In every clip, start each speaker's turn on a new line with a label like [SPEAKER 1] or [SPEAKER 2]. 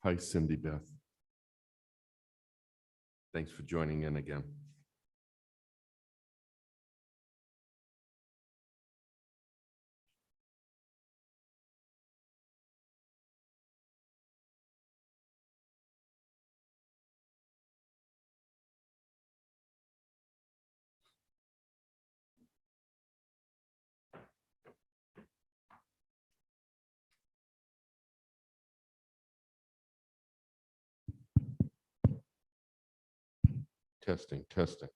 [SPEAKER 1] Hi, Cindy Beth. Thanks for joining in again. Testing, testing.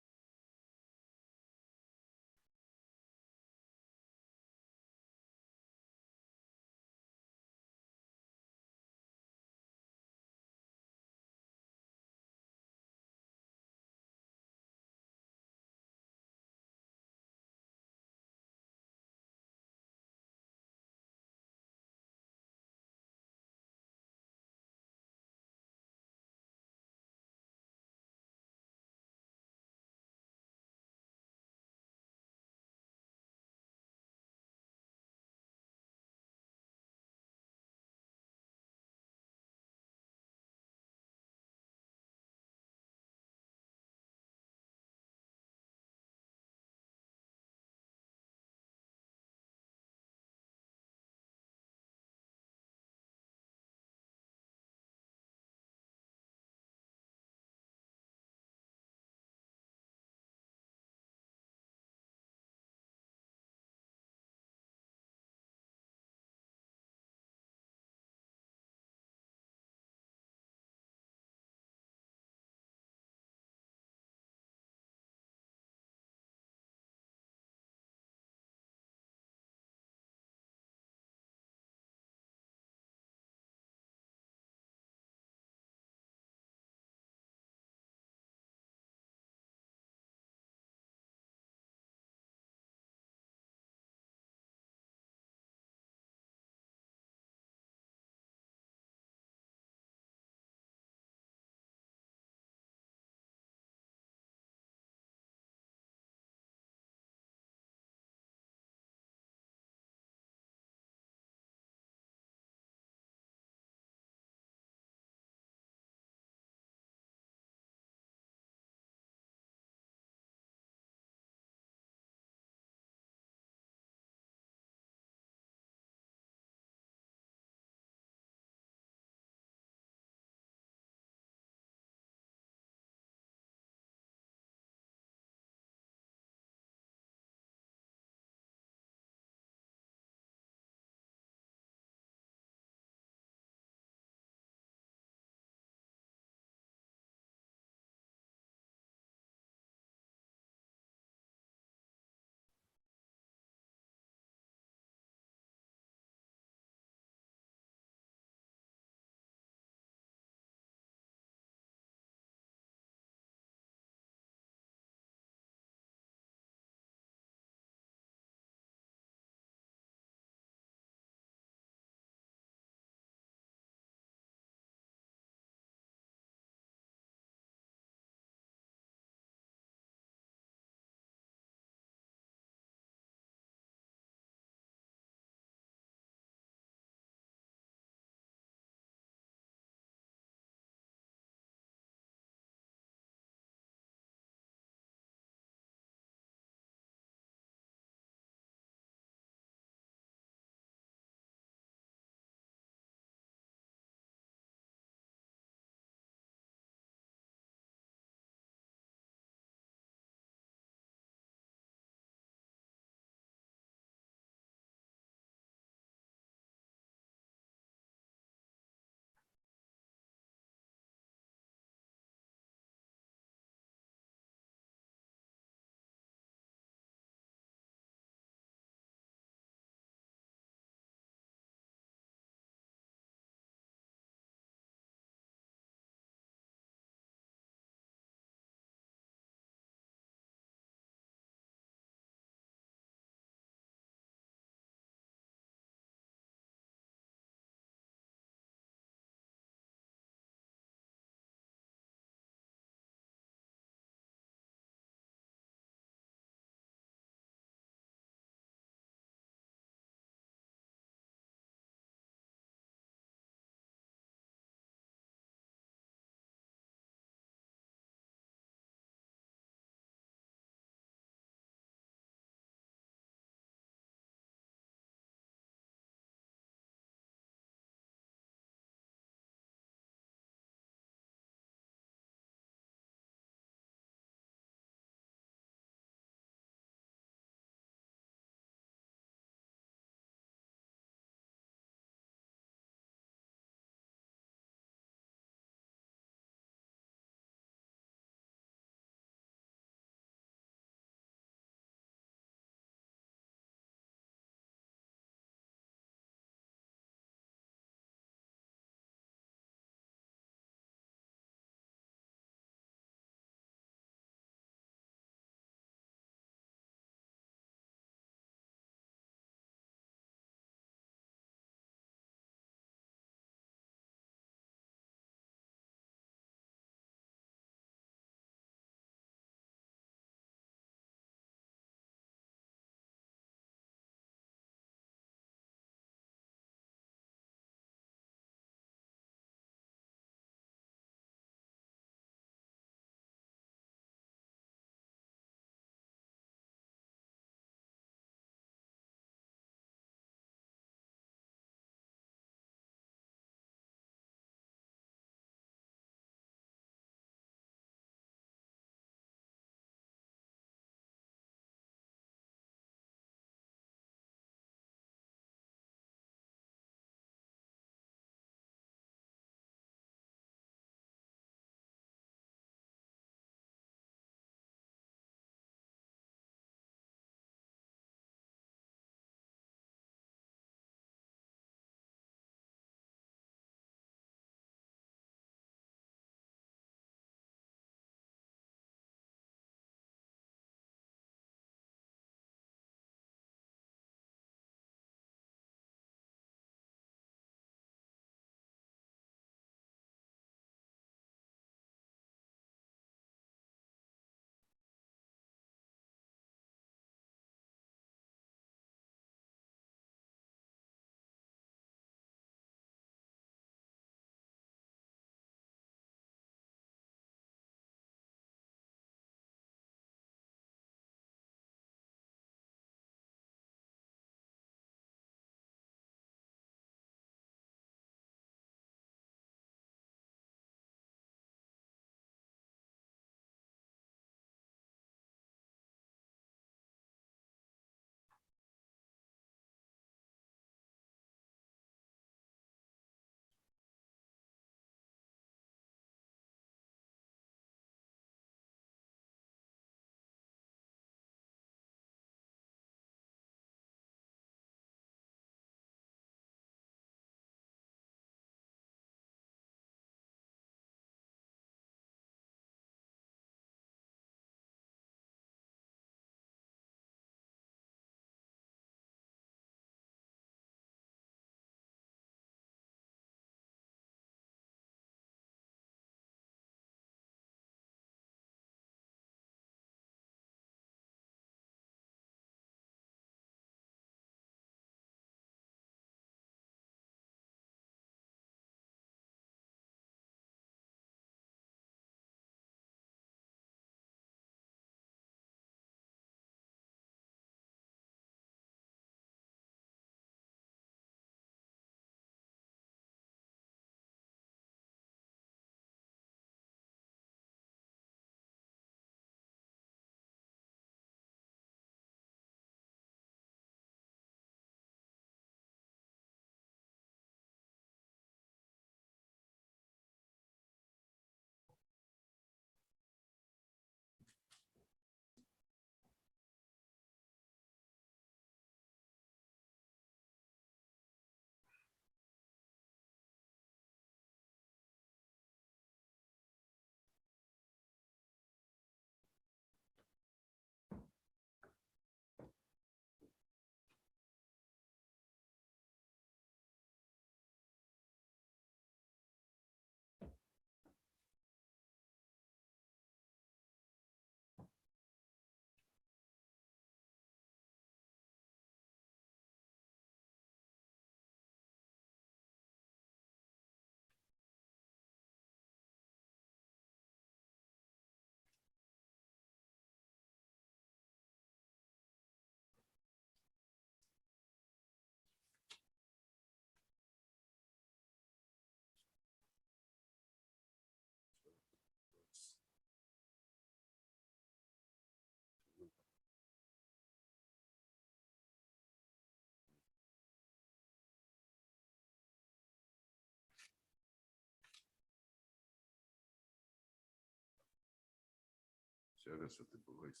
[SPEAKER 1] Service with the boys.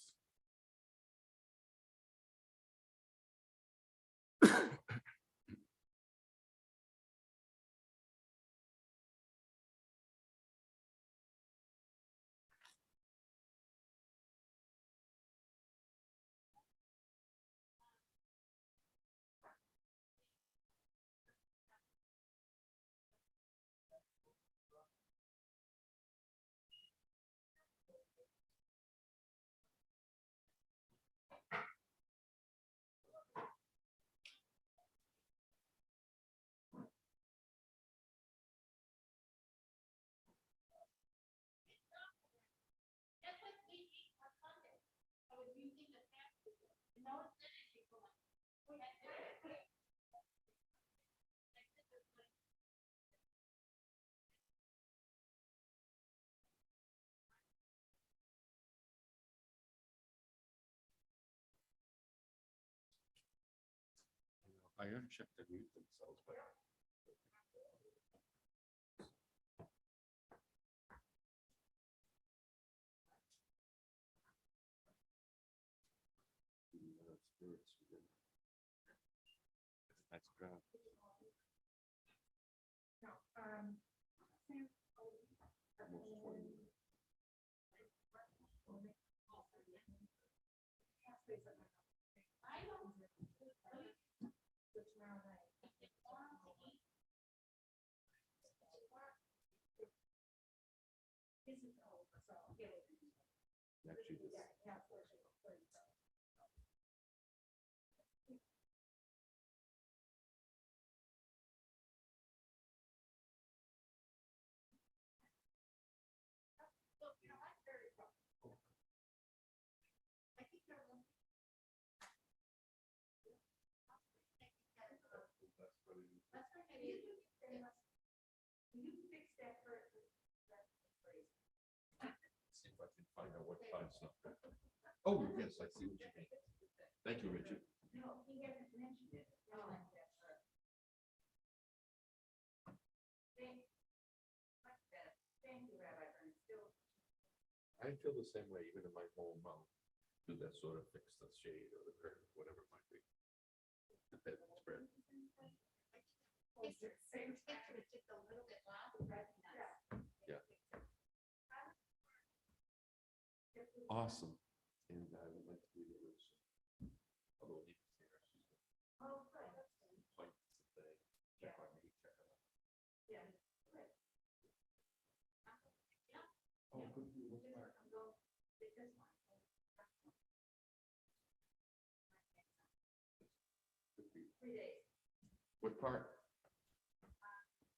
[SPEAKER 1] I unchecked the mute themselves, but spirits within. That's crowd. Almost 20 minutes. Actually, this. See if I can find out what time's not. Oh, yes, I see what you mean. Thank you, Richard. I feel the same way, even in my home, I'll do that sort of fix the shade or the curtain, whatever it might be. The bed spread. Yeah. Awesome. And I would like to be able to, although he was here, like today, check on me, check on. Oh, good. What part?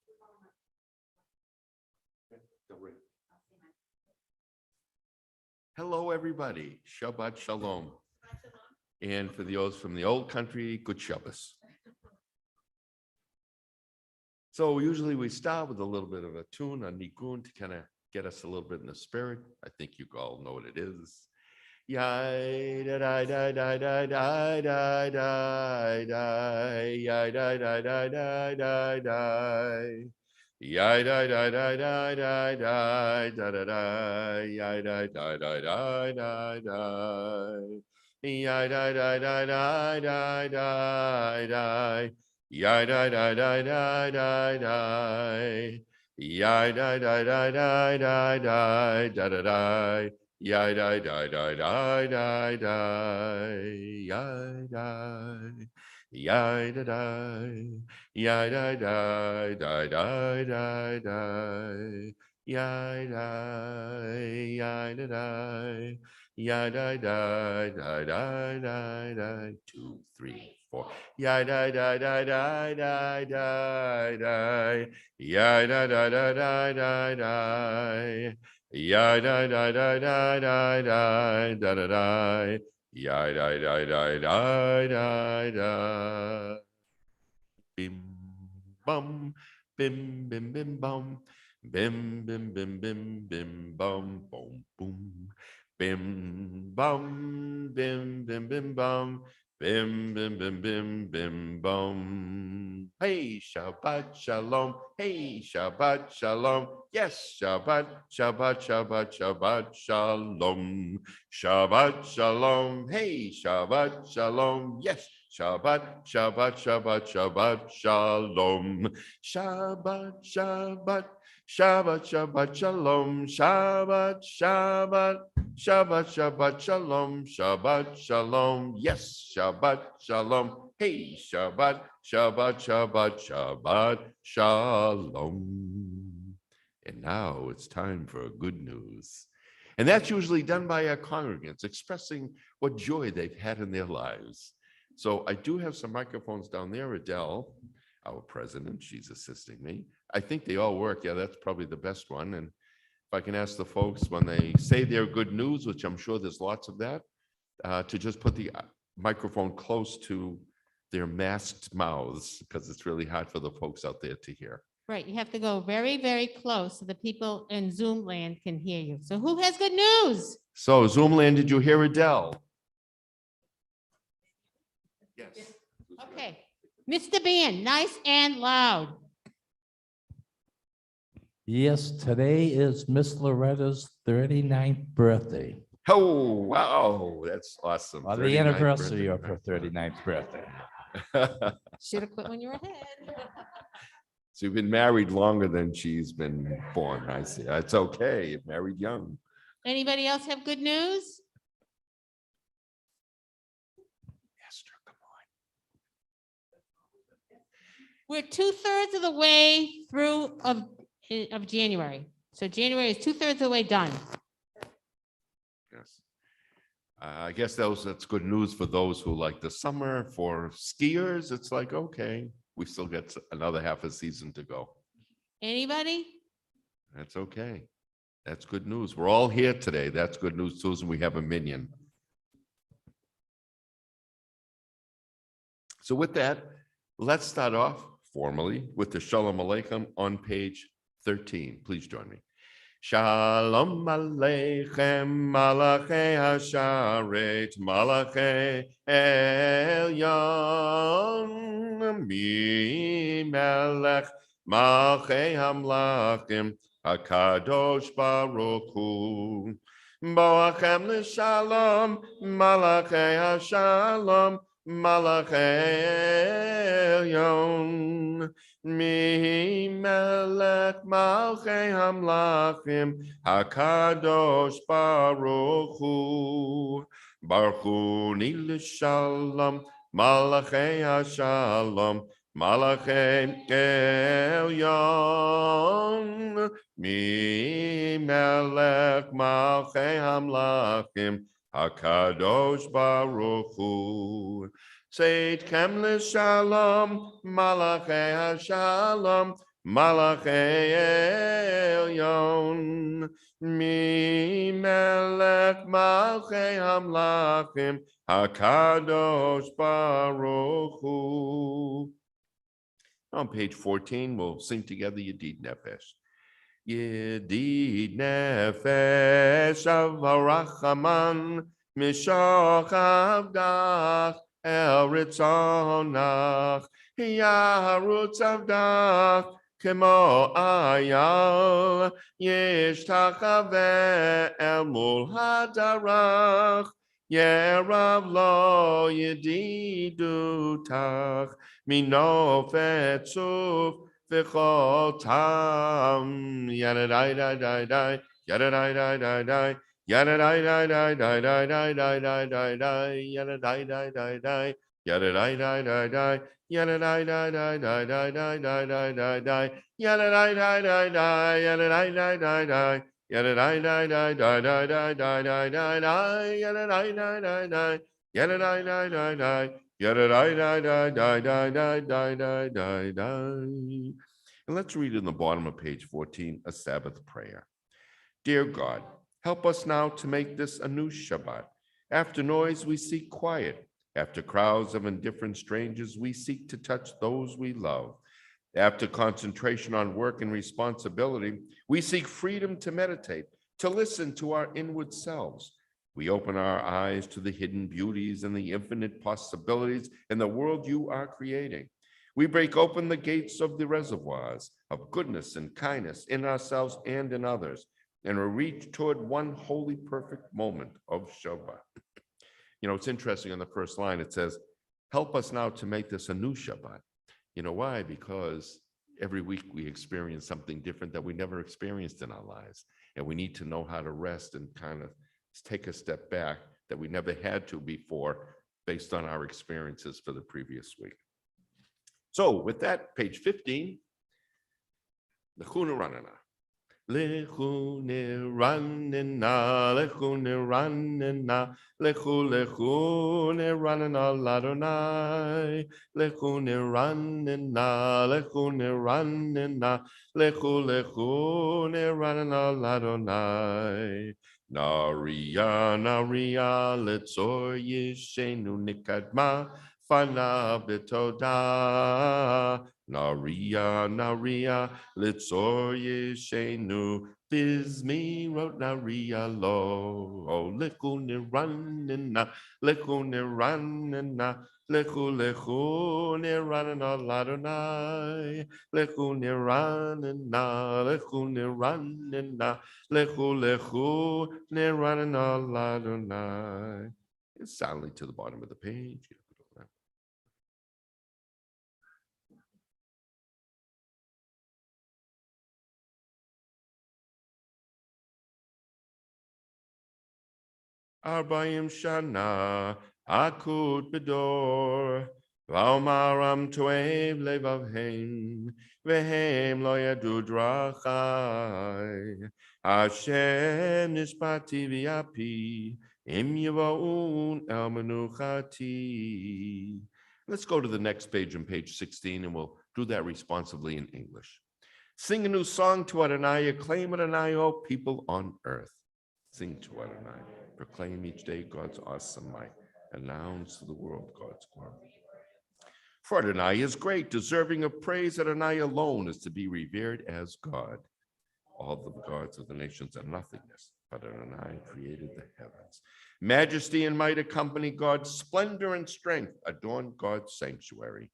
[SPEAKER 1] What part? Okay, go right. Hello, everybody. Shabbat Shalom. And for those from the old country, good Shabbos. So usually we start with a little bit of a tune, a nigun, to kind of get us a little bit in the spirit. I think you all know what it is. Yai da da da da da da da da da yai da da da da da da yai da da da da da da da da da yai da da da da da da yai da da da da da da da yai da da da da da da yai da da da da da da da da da. Yai die die die die die die yai die yai da die yai die die die die die die yai die yai da die yai die die die die die die 2 3 4 yai die die die die die die die yai da da da da da die ya da da da da da da da da da ya da da da da da da bim bum bim bim bim bum bim bim bim bim bim bum boom boom bim bum bim bim bim bum bim bim bim bim bim bum Hey, Shabbat Shalom. Hey, Shabbat Shalom. Yes, Shabbat, Shabbat, Shabbat, Shabbat Shalom. Shabbat Shalom. Hey, Shabbat Shalom. Yes, Shabbat, Shabbat, Shabbat, Shabbat Shalom. Shabbat, Shabbat, Shabbat, Shabbat Shalom. Shabbat, Shabbat. Shabbat, Shabbat, Shalom, Shabbat, Shalom. Yes, Shabbat, Shalom. Hey, Shabbat, Shabbat, Shabbat, Shabbat, Shalom. And now it's time for good news. And that's usually done by our congregants expressing what joy they've had in their lives. So I do have some microphones down there. Adele, our president, she's assisting me. I think they all work. Yeah, that's probably the best one. And if I can ask the folks when they say their good news, which I'm sure there's lots of that, to just put the microphone close to their masked mouths, because it's really hard for the folks out there to hear.
[SPEAKER 2] Right, you have to go very, very close so the people in Zoom land can hear you. So who has good news?
[SPEAKER 1] So Zoomland, did you hear Adele? Yes.
[SPEAKER 2] Okay, Mr. Band, nice and loud.
[SPEAKER 3] Yes, today is Miss Loretta's 39th birthday,
[SPEAKER 1] Oh, wow, that's awesome.
[SPEAKER 3] or the
[SPEAKER 1] 39th
[SPEAKER 3] anniversary of her
[SPEAKER 1] birthday.
[SPEAKER 3] 39th birthday.
[SPEAKER 2] Should have quit when you were ahead.
[SPEAKER 1] So you've been married longer than she's been born. I see. That's okay. You're married young.
[SPEAKER 2] Anybody else have good news?
[SPEAKER 1] Esther, come on.
[SPEAKER 2] We're 2/3 of the way through of January. So January is 2/3 of the way done.
[SPEAKER 1] Yes. I guess that's good news for those who like the summer. For skiers, it's like, okay, we still get another half a season to go.
[SPEAKER 2] Anybody?
[SPEAKER 1] That's okay. That's good news. We're all here today. That's good news, Susan. We have a minion. So with that, let's start off formally with the Shalam Alaikum on page 13. Please join me. Shalom Aleichem, Malachei Hasharet, Malachei Elyon, Mi Melech, Malchei Hamlachim, HaKadosh Baruch Hu. Boachem l'shalom, Malachei Hashalom, Malachei Elyon. Mi melech malchei hamlachim hakadosh baruch hu. Baruch hu ni l'shalom malachei hashalom malachei elyon. Mi melech malchei hamlachim hakadosh baruch hu. Seit kem l'shalom, malachei hashalom, malachei elyon. Mi melech malchei hamlachim, hakadosh baruch hu. On page 14, we'll sing together Yedid Nefesh. Yedid Nefesh avarachaman, mishoch avdach, El Ritzonach, Yarutz Avdach, Kemo Ayal, Yishtachave El Mul Hadarach, Yerav Lo Yedidutach, Mino Fetzuf, V'chol Tam, Yadadai Dai Dai Dai, Yadadai Dai Dai Dai, Yada die die die die die die die die die die yada die die die die yada die die die die yada die die die die die die die die die die yada die die die die yada die die die die yada die die die die die die die die die die yada die die die die yada die die die die yada die die die die die die die die die die. And let's read in the bottom of page 14 a Sabbath prayer. Dear God, help us now to make this a new Shabbat. After noise, we seek quiet. After crowds of indifferent strangers, we seek to touch those we love. After concentration on work and responsibility, we seek freedom to meditate, to listen to our inward selves. We open our eyes to the hidden beauties and the infinite possibilities in the world you are creating. We break open the gates of the reservoirs of goodness and kindness in ourselves and in others, and we reach toward one holy, perfect moment of Shabbat. You know, it's interesting on the first line, it says, help us now to make this a new Shabbat. You know why? Because every week we experience something different that we never experienced in our lives. And we need to know how to rest and kind of take a step back that we never had to before based on our experiences for the previous week. So with that, page 15, the Chuna Ranana. Lechu neranena, lechu neranena, lechu neranena ladonai, lechu neranena, lechu neranena, lechu neranena ladonai. Naria, letzor yishenu nikadma, fana betoda. Naria, litzor yeshenu, bizmi wrote naria lo. Oh, lechu neranena, lechu neranena, lechu neranena ladonai, lechu neranena, lechu neranena, lechu neranena ladonai. It's soundly to the bottom of the page. Arbaim shana akut bedor v'omaram toev levavhem vehem lo yadu drachai Hashem nishpati v'yapi im yavaun el menuchati. Let's go to the next page on page 16 and we'll do that responsively in English. Sing a new song to Adonai, acclaim Adonai, O people on earth. Sing to Adonai. Proclaim each day God's awesome might. Announce to the world God's glory. For Adonai is great, deserving of praise. Adonai alone is to be revered as God. All the gods of the nations are nothingness, but Adonai created the heavens. Majesty and might accompany God's splendor and strength adorn God's sanctuary.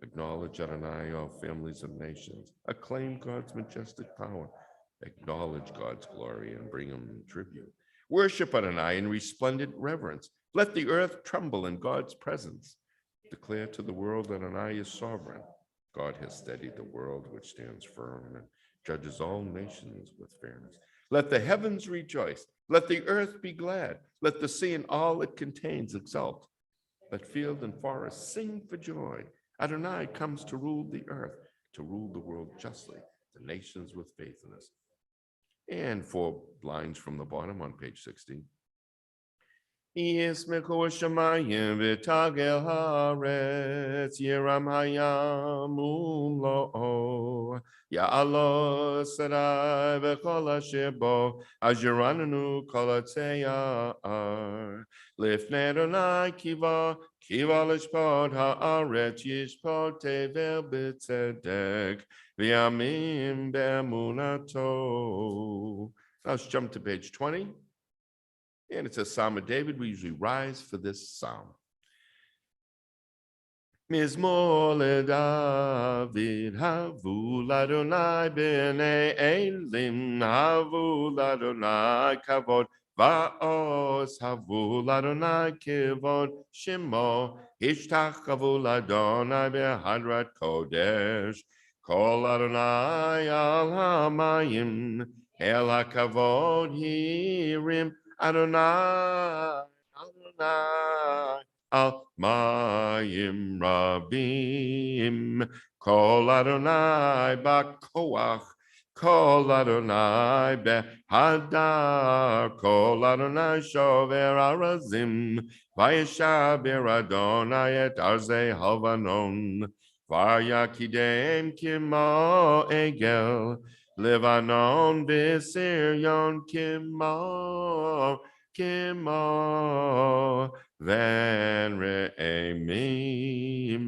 [SPEAKER 1] Acknowledge Adonai, all families of nations. Acclaim God's majestic power. Acknowledge God's glory and bring him tribute. Worship Adonai in resplendent reverence. Let the earth tremble in God's presence. Declare to the world that Adonai is sovereign. God has steadied the world which stands firm and judges all nations with fairness. Let the heavens rejoice. Let the earth be glad. Let the sea and all it contains exult. Let field and forest sing for joy. Adonai comes to rule the earth, to rule the world justly, the nations with faithfulness. And 4 lines from the bottom on page 16. Yismechu shamayim v'tagel haaretz yiram hayam umlo'o ya'alo sarai v'chol asher bo asher ananu kol hatzeyar lifnei Adonai kiva lishpot haaretz yishpot tevel b'tzedek v'yamim be'emunato. Now let's jump to page 20. And it's a Psalm of David. We usually rise for this psalm. Mizmor leDavid, havu l'Adonai b'nei elim, havu l'Adonai kavod va'os, havu l'Adonai kivod shimo, ishtachavu l'Adonai b'hadrat kodesh, kol Adonai al hamayim, el hakavod hirim, Adonai, al mayim rabim, kol Adonai b'koach, kol Adonai b'hadar, kol Adonai shover arazim, vayeshaber Adonai et arzei havanon, vayakidem kimo egel, Levanon b'Sirion kimo ven re'emim.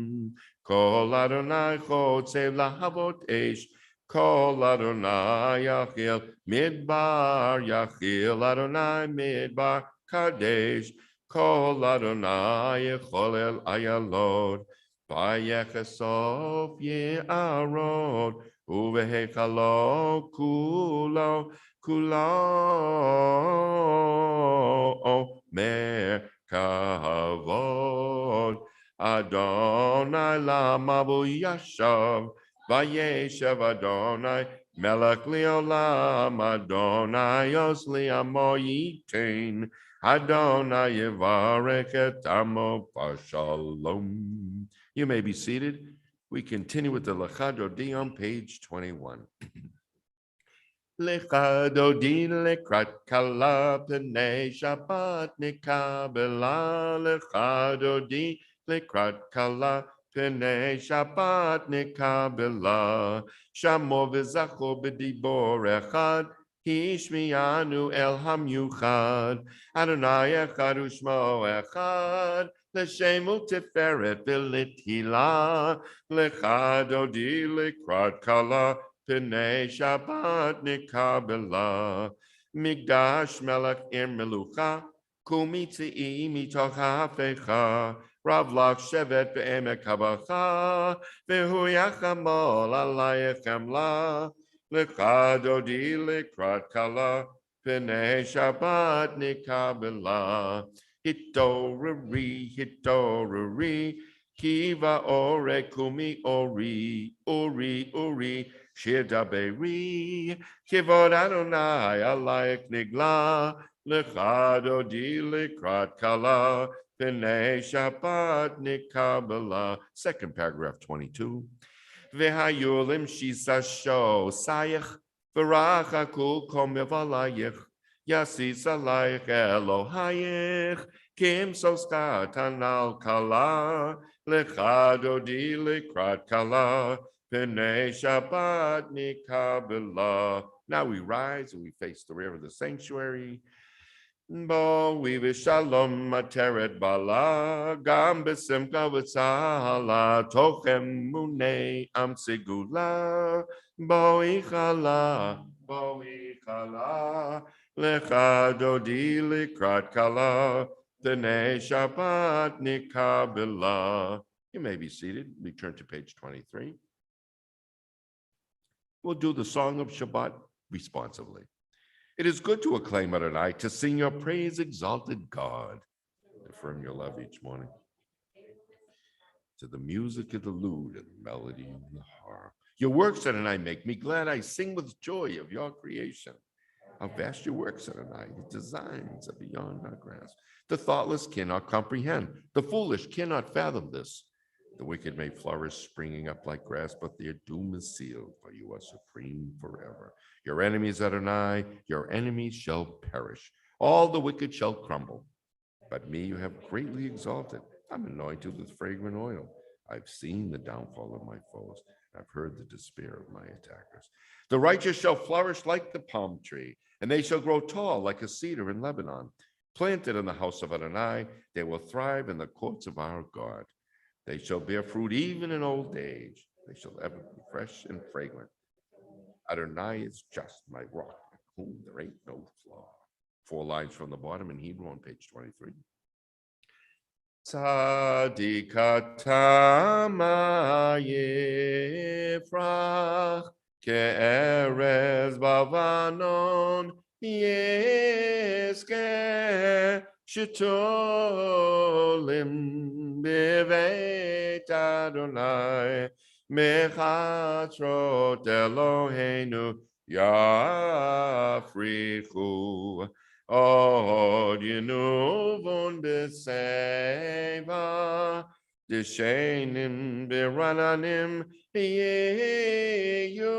[SPEAKER 1] Kol Adonai chotzev lahavot esh. Kol Adonai yachil midbar. Yachil Adonai midbar kadesh. Kol Adonai yecholel ayalot. Vayechesov Ye'arod, Uvehechalo Kulo, Kulo, Mer Kavod, Adonai Lamavu Yashav, Vayeshev Adonai, Melech Leolam, Adonai Osli Amoyitain, Adonai Yevarech et Amo Pashalom. You may be seated. We continue with the Lechadodi on page 21. Lechadodi lekrat kala p'nei Shabbat nikabela. Lechadodi lekrat kala p'nei Shabbat nikabela. Shamo v'zacho b'dibor echad. Hishmiyanu el hamyuchad. Adonai echad u'shmo echad. L'shemu tiferet v'lithilah. Lechadodi lekrat kala P'nei Shabbat nikabela, Migdash melech melucha, Kumitzi mitoch hafecha, Rav lach shevet be'emek habacha, V'hu yachamol alayech emla, Lecha dodi lekrat kala, P'nei Shabbat nikabela, Hitorari, Kiva ore kumi ori, ori, Shidaberi, Kivod Adonai, Alayek Nigla, Lechado di Likrat Kala, P'nei Shabbat Nikabela. Second paragraph 22. V'hayulim shisasho sayich, V'rachaku komivalayich, Yasis alayich Elohayich, Kim soskatan al kala, Lechado di Likrat Kala, P'nei Shabbat nikabela. Now we rise and we face the rear of the sanctuary. Bo we v'shalom materet bala, gam b'simcha v'tzahala, tochem munei am sigula, bo ichala, lecha dodi likrat kala, P'nei Shabbat nikabela. You may be seated. We turn to page 23. We'll do the song of Shabbat responsively. It is good to acclaim Adonai, to sing your praise, exalted God. Affirm your love each morning. To the music of the lute and the melody of the harp. Your works, Adonai, make me glad. I sing with joy of your creation. How vast your works, Adonai. Your designs are beyond our grasp. The thoughtless cannot comprehend. The foolish cannot fathom this. The wicked may flourish, springing up like grass, but their doom is sealed, for you are supreme forever. Your enemies, Adonai, your enemies shall perish. All the wicked shall crumble. But me you have greatly exalted. I'm anointed with fragrant oil. I've seen the downfall of my foes. I've heard the despair of my attackers. The righteous shall flourish like the palm tree, and they shall grow tall like a cedar in Lebanon. Planted in the house of Adonai, they will thrive in the courts of our God. They shall bear fruit even in old age. They shall ever be fresh and fragrant. Adonai is just, my rock, in whom there ain't no flaw. 4 lines from the bottom in Hebrew on page 23. Tzadikatama yefrach ke'erez bavanon yeskeh shetolim b'veit Adonai mechatrot Eloheinu yafrichu od yenuvon b'seva Deshenim b'rananim yeyu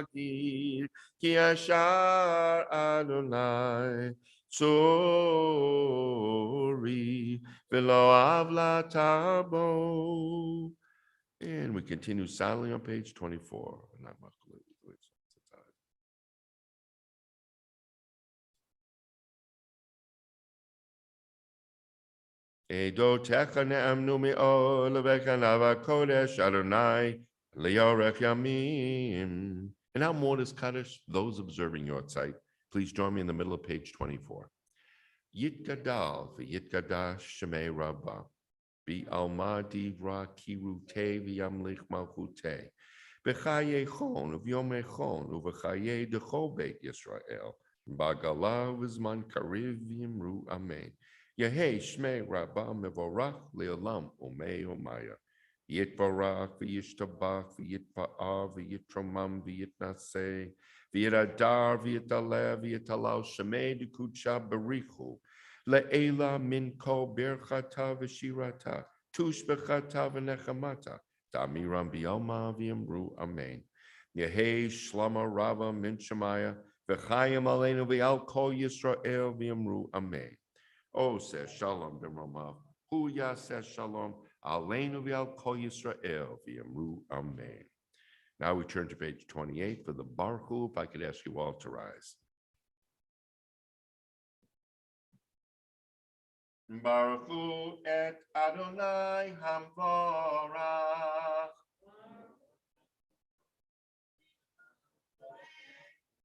[SPEAKER 1] lehakir ki ashar Adonai tzori v'lo avla tabo. And we continue silently on page 24. Not much. Edotecha ne'amnu mi'ol v'kanava kodesh Adonai liorech yamim. And now Mortis Kaddish, those observing your sight, please join me in the middle of page 24. Yitgadal v'yitgadash shemei Rabbah. Bi almadi ra kirute v'yamlich malchute. B'chaye chon uv'yome chon uv'chaye dechol beit Yisrael. Bagala v'zman kariv v'yimru amen. Yehei shmei rabba mevorach le'olam umei omaya. Yitbarach v'yishtabach v'yitpa'ar v'yitromam v'yitnaseh v'yitadar v'yitaleh v'yitalal shemei dekucha berichu. Le'ela min kol birchata v'shirata, tush b'chata v'nechamata, ta'miram b'yoma v'yamru amen. Yehei shlama rava min shemaya, v'chayim aleinu v'al kol Yisrael v'yamru amen. Oh, says Shalom b'romav, hu yaseh shalom, aleinu v'al kol Yisrael v'yamru amen. Now we turn to page 28 for the Baruch Hu. If I could ask you all to rise. Baruch Hu et Adonai Hamvorach.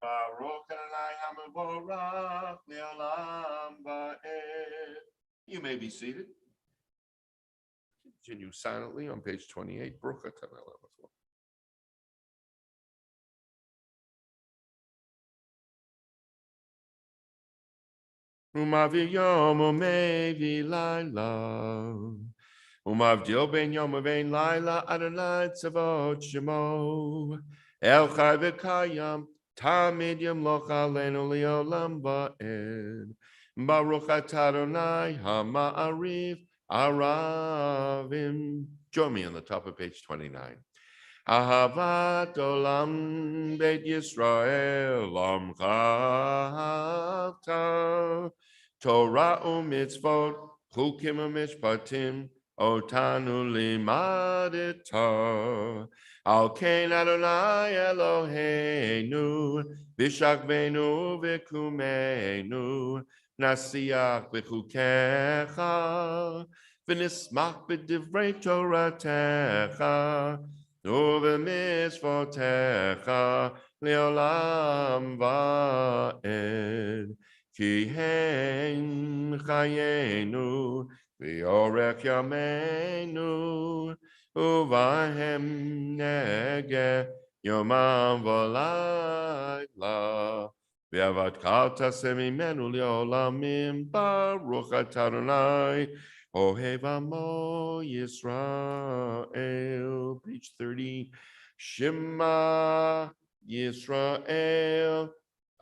[SPEAKER 1] Baruch Adonai Hamvorach Le'olam Va'ed. You may be seated. Continue silently on page 28. Baruch Adonai Hamvorach. Umavi yom umevi laila. Umavdil ben yom uvein laila Adonai tzavot shemo. El chai v'kayam tamid yamloch aleinu le'olam va'ed. Baruch atah Adonai ha'ma'ariv aravim. Join me on the top of page 29. Ahavat olam beit Yisrael amchavta. Torah u'mitzvot, chukim u'mishpatim, otanu limadita. Al ken Adonai Eloheinu, b'shachvenu v'kumenu, nasiach b'chukecha, v'nismach b'divrei Toratecha, u'v'mitzvotecha le'olam va'ed. Ki hein chayenu v'yorech yameinu uvahem nege yomam v'layla v'avat kal taseh mimenu le'olamim baruch atah Adonai ohev amo Yisrael. Page 30. Shema Yisrael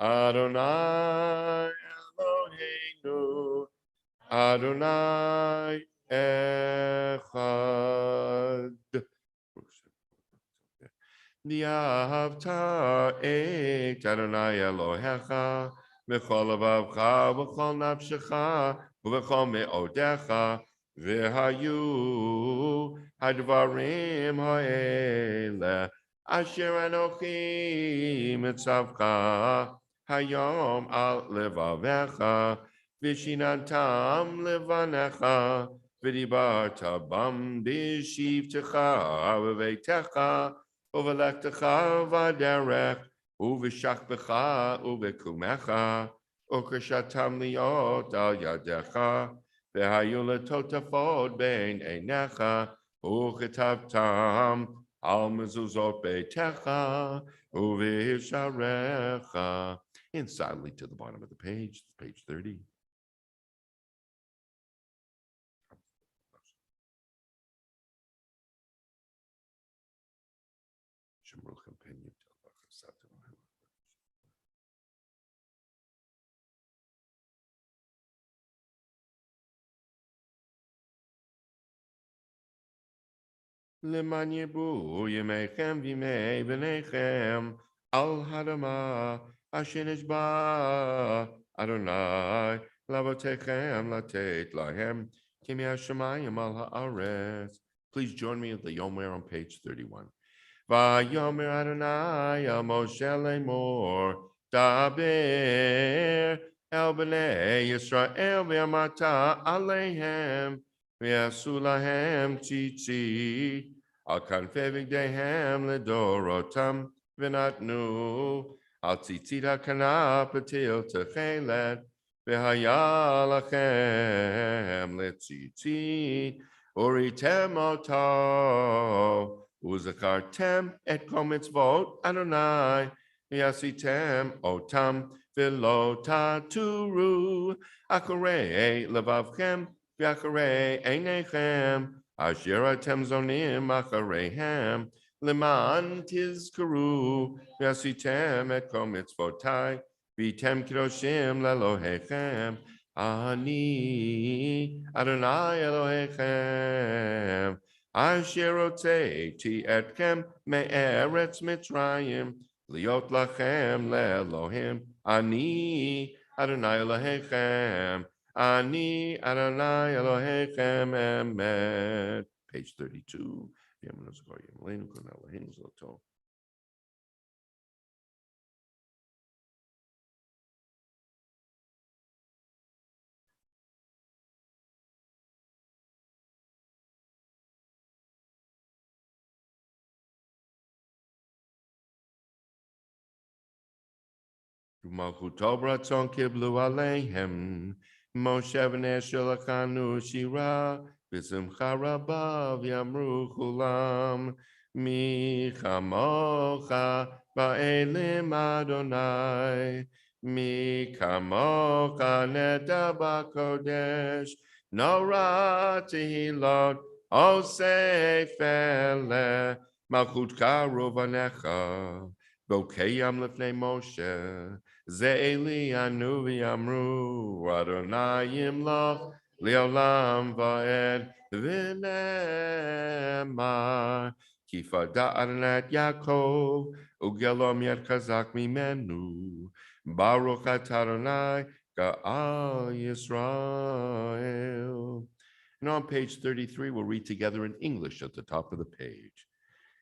[SPEAKER 1] Adonai Eloheinu, Adonai Echad. V'ahavta et Adonai Elohecha, v'chol levavcha, v'chol nafshecha, v'chol me'odecha, v'hayu hadvarim ha'ele, asher anochi mitzavcha, hayom al levavecha, v'shinantam levanecha, v'dibarta bam b'shivtecha v'veitecha, u'v'lechtecha v'derech, u'v'shachbecha u'v'kumecha, u'krishatam liot al yadecha, v'hayu letotafod bein einecha, u'chetavtam al mezuzot beitecha, u'v'hisharecha. And silently to the bottom of the page, page 30. Leman yebu yemechem v'yimei b'nechem al hadama asher nishba Adonai lavotechem latet lahem kimi hashemayim al haaretz. Please join me at the Yomer on page 31. Vayomer Adonai al Moshe lemor daber el b'nei Yisrael v'amata aleihem v'yasu lahem tzitzit al kanfei bigdeihem ledorotam v'natnu al tzitzit hakanah patil techelet v'haya lachem letzitzit Uritem oto, uzakartem et komitzvot Adonai, yasitem otam vilota turu, akare levavchem, v'akare einechem, ashiratem zonim akarehem, leman tizkaru, yasitem et komitzvotai, vitem kidoshim lelohechem, Ani Adonai Elohechem, Asher Hotzeiti Etchem Me'eretz Mitzrayim, Liot Lachem Le'Elohim, Ani Adonai Elohechem, Ani Adonai Elohechem, Emet. Page 32. Malchuto bratzon kiblu aleihem, Moshe v'nei shelachanu shira, v'simcha rabba v'yamru chulam, mi chamocha ba'elim Adonai, mi kamocha neda b'kodesh, nora tehilot, osef ele, malchut karu v'necha, Bokeyam lefnei Moshe, Ze'eli anu v'yamru, Adonai yimloch, Leolam va'ed, V'nemar, Kifada Adonai Yaakov, Ugelom yet chazak mimenu, Baruch atah Adonai, Ga'al Yisrael. And on page 33, we'll read together in English at the top of the page.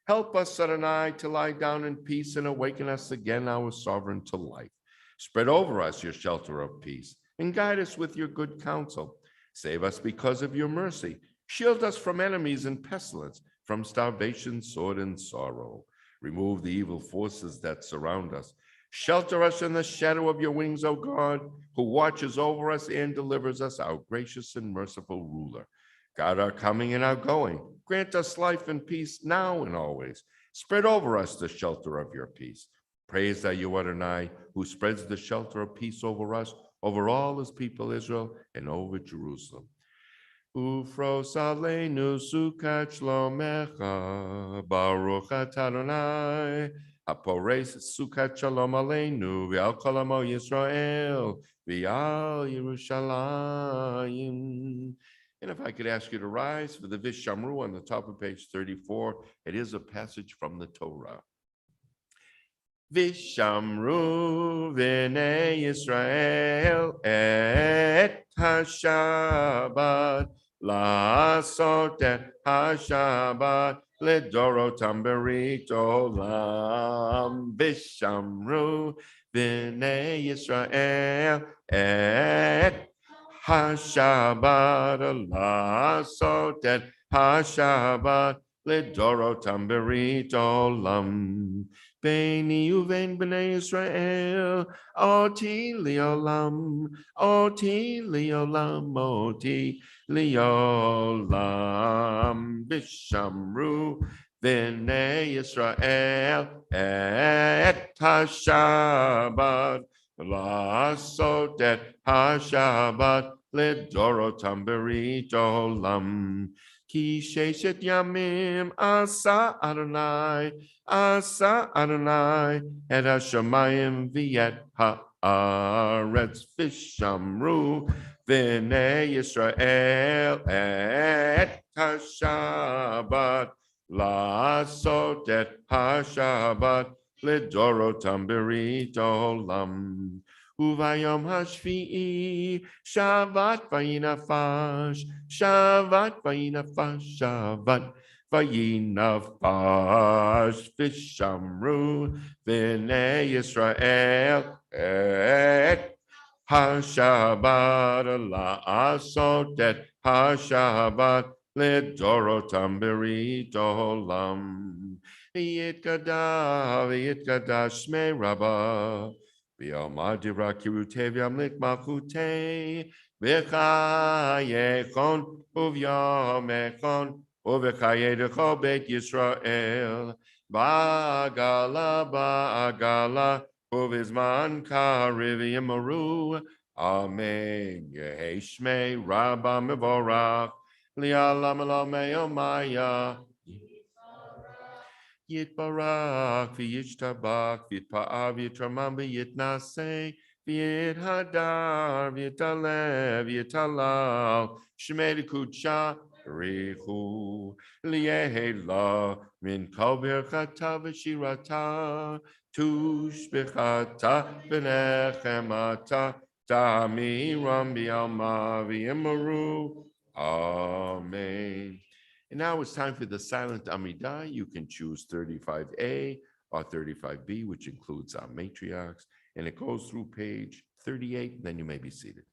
[SPEAKER 1] Help us, Adonai, to lie down in peace and awaken us again, our sovereign, to life. Spread over us your shelter of peace and guide us with your good counsel. Save us because of your mercy. Shield us from enemies and pestilence, from starvation, sword, and sorrow. Remove the evil forces that surround us. Shelter us in the shadow of your wings, O God, who watches over us and delivers us, our gracious and merciful ruler. Guard our coming and our going. Grant us life and peace now and always. Spread over us the shelter of your peace. Praise are you, Adonai, who spreads the shelter of peace over us, over all his people Israel, and over Jerusalem. Ufros aleinu sukat shlomecha, Baruch atah Adonai, hapores sukat shalom aleinu, v'al kol amo Yisrael, v'al Yerushalayim. And if I could ask you to rise for the Vishamru on the top of page 34, it is a passage from the Torah. Vishamru v'nei Yisrael et ha-Shabbat, la'asot et ha-Shabbat, ledorotam berit olam. Vishamru v'nei Yisrael et ha-Shabbat, la'asot et ha-Shabbat, ledorotam berit olam. Beini uvein b'nei Yisrael, oti liolam, oti liolam, oti liolam. Vishamru v'nei Yisrael et ha-Shabbat, la'asot et ha-Shabbat, ledorotam berit olam. Ki sheshet yamim asa Adonai, asa Adonai, et hashamayim v'et haaretz. Vishamru v'nei Yisrael et ha-Shabbat, la'asot et ha-Shabbat, ledorotam berit olam. Uvayom hashvi'i, Shavat vayinafash, Shavat vayinafash, Shavat vayinafash. Vishamru v'nei Yisrael et ha-Shabbat, la'asot et ha-Shabbat, ledorotam berit olam. Yitkada shmei rabbah, V'yomad dira kirutev yamlik malchutei, v'chayechon uvyomechon uv'chayedecho bet Yisrael ba'agala uvizman kariv yimaru. Amen. Yehi shmei rabba mevorach li'alam elamei omaya. Yitbarak v'yishtabak v'yitpa'av v'yitramam v'yitnaseh v'yithadar v'yitalev v'yitalal shmei kudsha richu li'ehela min kol birchata v'shirata tushbichata v'nechemata ta'amiram b'alma v'yimaru. Amen. And now it's time for the silent Amidah. You can choose 35A or 35B, which includes our matriarchs, and it goes through page 38, and then you may be seated.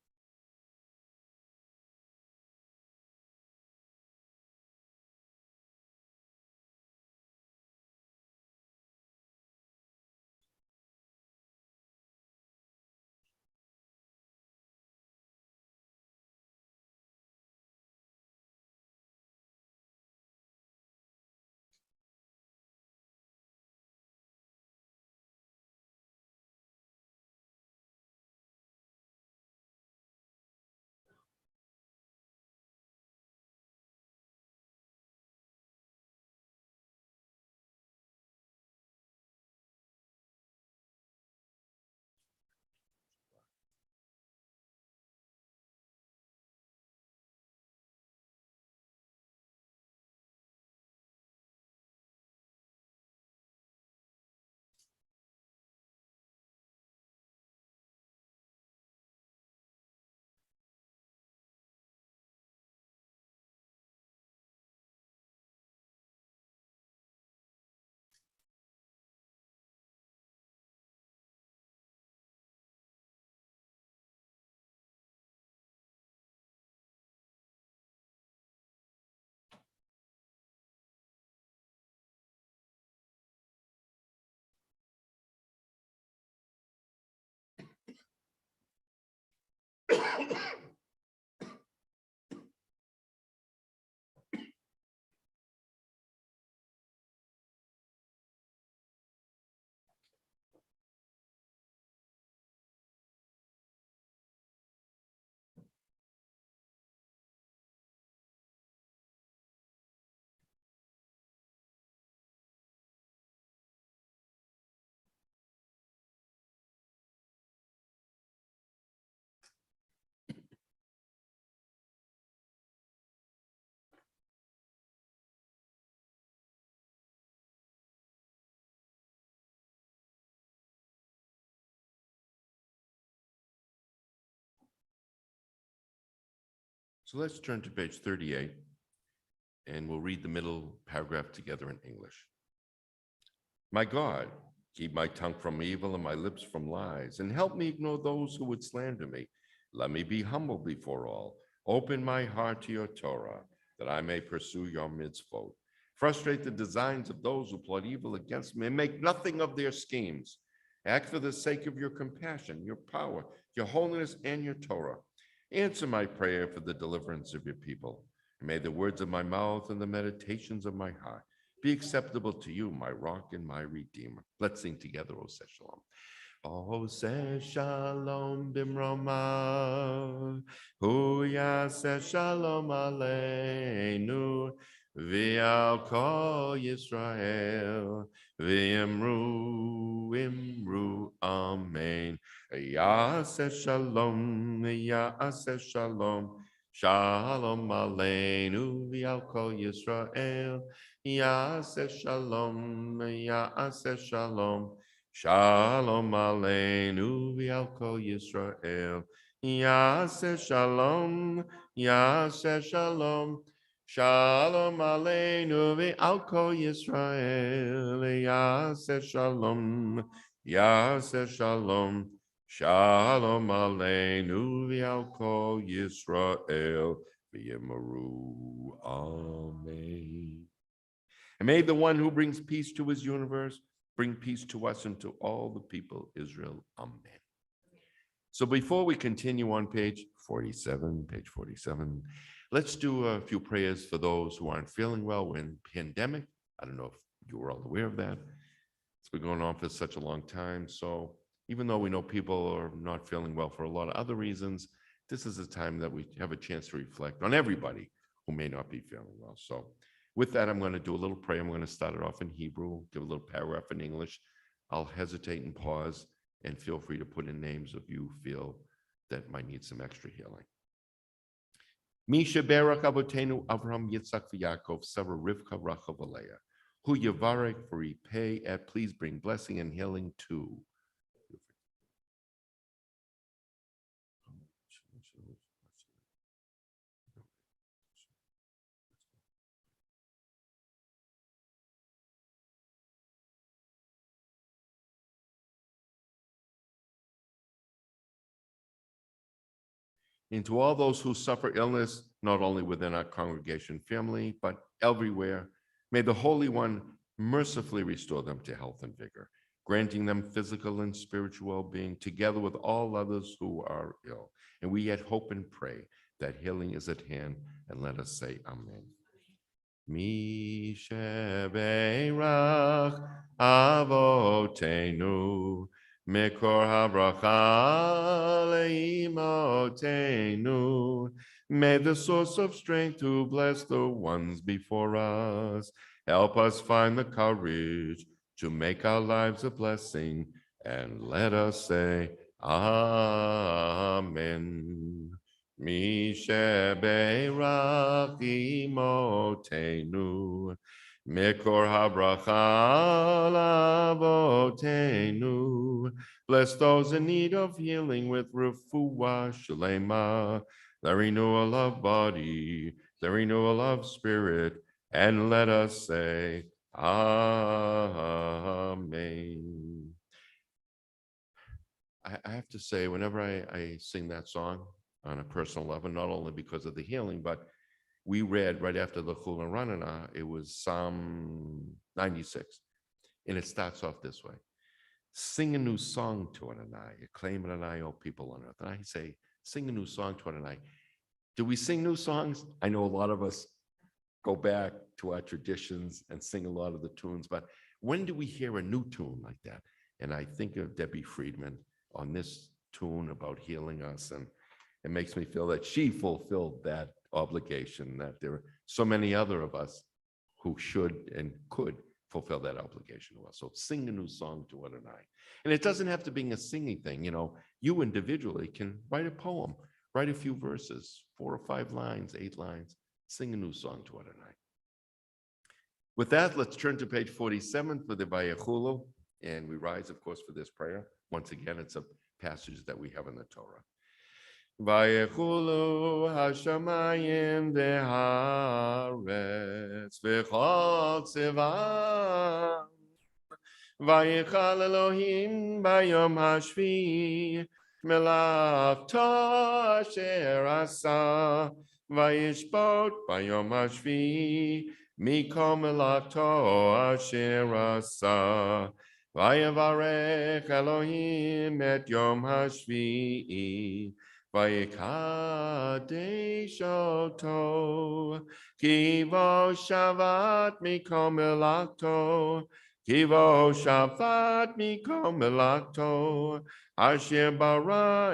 [SPEAKER 1] So let's turn to page 38, and we'll read the middle paragraph together in English. My God, keep my tongue from evil and my lips from lies, and help me ignore those who would slander me. Let me be humble before all. Open my heart to your Torah, that I may pursue your mitzvot. Frustrate the designs of those who plot evil against me, and make nothing of their schemes. Act for the sake of your compassion, your power, your holiness, and your Torah. Answer my prayer for the deliverance of your people. And may the words of my mouth and the meditations of my heart be acceptable to you, my rock and my redeemer. Let's sing together, O say shalom. O say shalom bimroma, hu yaseh shalom aleinu, v'al kol Yisrael, v'imru, imru, amen. Yaseh shalom, yaseh shalom, shalom aleinu, v'al kol Yisrael, yaseh shalom, yaseh shalom, shalom aleinu v'al kol Yisrael. Yaseh shalom, yaseh shalom, shalom aleinu v'al kol Yisrael. Yaseh shalom, yaseh shalom, shalom aleinu v'al kol Yisrael. V'yimaru. Amen. And may the one who brings peace to his universe bring peace to us and to all the people, Israel. Amen. So before we continue on page 47, let's do a few prayers for those who aren't feeling well. We're in pandemic. I don't know if you were all aware of that. It's been going on for such a long time. So even though we know people are not feeling well for a lot of other reasons, this is a time that we have a chance to reflect on everybody who may not be feeling well. So with that, I'm going to do a little prayer. I'm going to start it off in Hebrew, give a little paragraph in English. I'll hesitate and pause, and feel free to put in names if you feel that might need some extra healing. Misha Barak Abotenu Avraham Yitzchak Yaakov Sarah Rivka Rachel Leah, who Yavarek for repay at please bring blessing and healing to. Into all those who suffer illness, not only within our congregation family, but everywhere, may the Holy One mercifully restore them to health and vigor, granting them physical and spiritual well-being together with all others who are ill. And we yet hope and pray that healing is at hand, and let us say amen. Mi shebeirach avotenu Mekor habracha leimotenu. May the source of strength to bless the ones before us help us find the courage to make our lives a blessing, and let us say amen. Mi shebeirach imotenu Mekor habracha lavotenu. Bless those in need of healing with refuah shlema, the renewal of body, the renewal of spirit, and let us say amen. I have to say, whenever I sing that song on a personal level, not only because of the healing, but we read right after the Chul Ranana, it was Psalm 96. And it starts off this way. Sing a new song to Adonai, acclaim Adonai, O people on earth. And I say, sing a new song to Adonai. Do we sing new songs? I know a lot of us go back to our traditions and sing a lot of the tunes, but when do we hear a new tune like that? And I think of Debbie Friedman on this tune about healing us, and it makes me feel that she fulfilled that obligation, that there are so many other of us who should and could fulfill that obligation to us. So sing a new song to Adonai. And it doesn't have to be a singing thing. You know, you individually can write a poem, write a few verses, 4 or 5 lines, 8 lines, sing a new song to Adonai. With that, let's turn to page 47 for the Vayechulu. And we rise, of course, for this prayer. Once again, it's a passage that we have in the Torah. Vayechulu hashamayim ve'haaretz v'chol tzivam. Vayichal Elohim bayom hashvi melachto asher asa. Vayishbot bayom hashvi mikol melachto asher asa. Vayavarech Elohim et yom hashvi. Vayikadesh oto, kivo shavat mikol melachto, kivo shavat mikol melachto, asher bara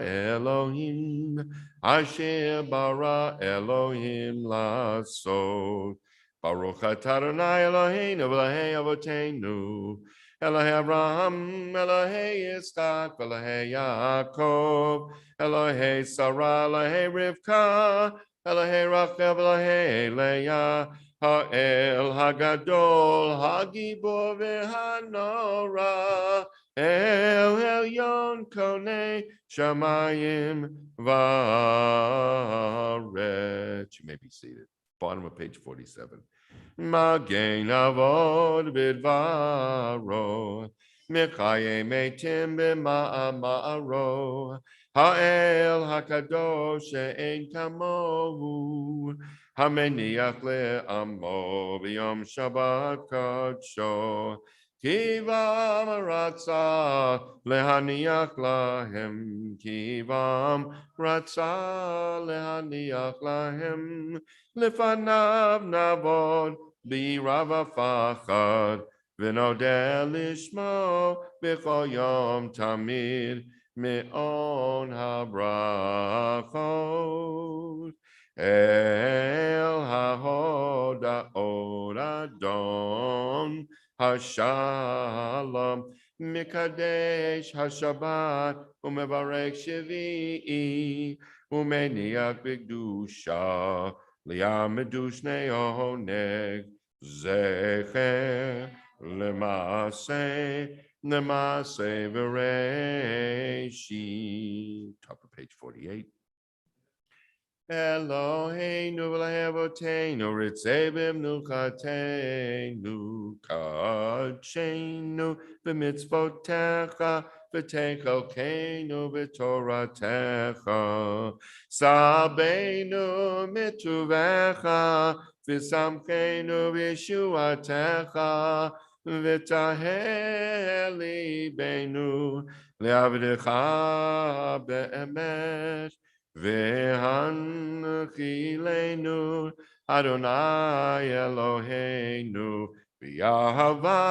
[SPEAKER 1] Elohim lasot. Baruch atah Adonai Eloheinu v'Elahei avotenu, Elohei Abraham, Elohei Yitzchak, Elohei Yaakov, Elohei Sarah, Elohei Rivka, Elohei Rachel, Elohei Leah, Ha'el Hagadol, Hagibor v'Hanora, El Elyon Konei Shamayim Va'aretz. You may be seated. Bottom of page 47. Magen avod bidvaro, Michaye metim b'ma'amaro, Ha'el hakadosh she'en kamohu, Hameniach le'amo b'yom Shabbat kadsho, Kivam ratza lehaniach lahem. Kivam ratza lehaniach lahem. Lefanav navod birava fachad. V'nodeh lishmo b'chol yom tamid me'on habrachot. El hahoda odadon hashalom mikadesh hashabat umevarek shvi'i umeniach b'kedusha liyamedu shnei oneg zecher lemase v'reishi. Top of page 48. Eloheinu v'lahavoteinu ritzevim nuchateinu kachenu v'mitzvotecha v'techelkeinu v'toratecha sabeinu mituvecha v'samkeinu v'yeshuatecha v'tahel libeinu le'avdecha be'emet Ve'hanchilenu Adonai Eloheinu V'yahava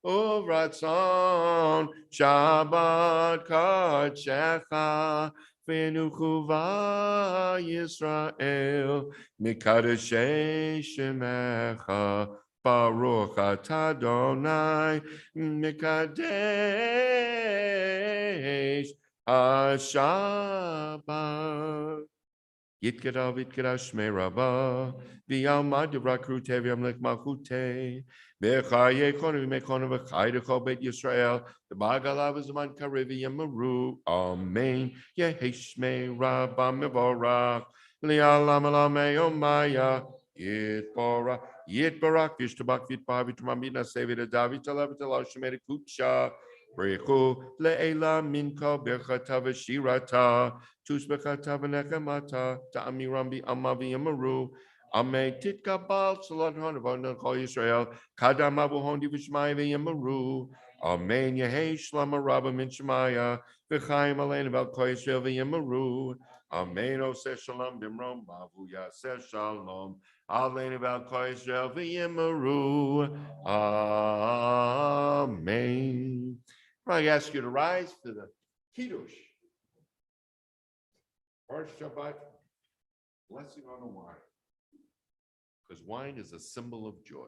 [SPEAKER 1] uvratzon Shabbat kadshecha V'nuchuva Yisrael Mikadeshei Shemecha Baruch atah Adonai Mikadesh Shabbat. Yitkara vitkara shmei rabba. V'yalmad devrakru teviam lech malchute. V'chaye konu v'mekonu v'chay dechol bet Yisrael. V'bagalav v'zman karevi yamaru. Amen. Yehi shmei rabba mevorach. Li'alam alamei omaya. Yitbora. Yitbarak v'ishtabak v'itbar v'tumamina sevit adavi talav talav shemei kutsha. Brechu le'ela minka berchata v'shirata tusbechata v'nechamata ta'amiram bi'amavi yamaru Amen titkabal salat hanavon kol Yisrael kadam avuhondi v'shmai v'yamaru Amen yehei shlama rabba min shemaya v'chaim aleinu v'al kol Yisrael v'yamaru Amen oseh shalom b'mrom bavu yaseh shalom aleinu v'al kol Yisrael v'yamaru Amen. I ask you to rise for the Kiddush. First Shabbat, blessing on the wine. Because wine is a symbol of joy.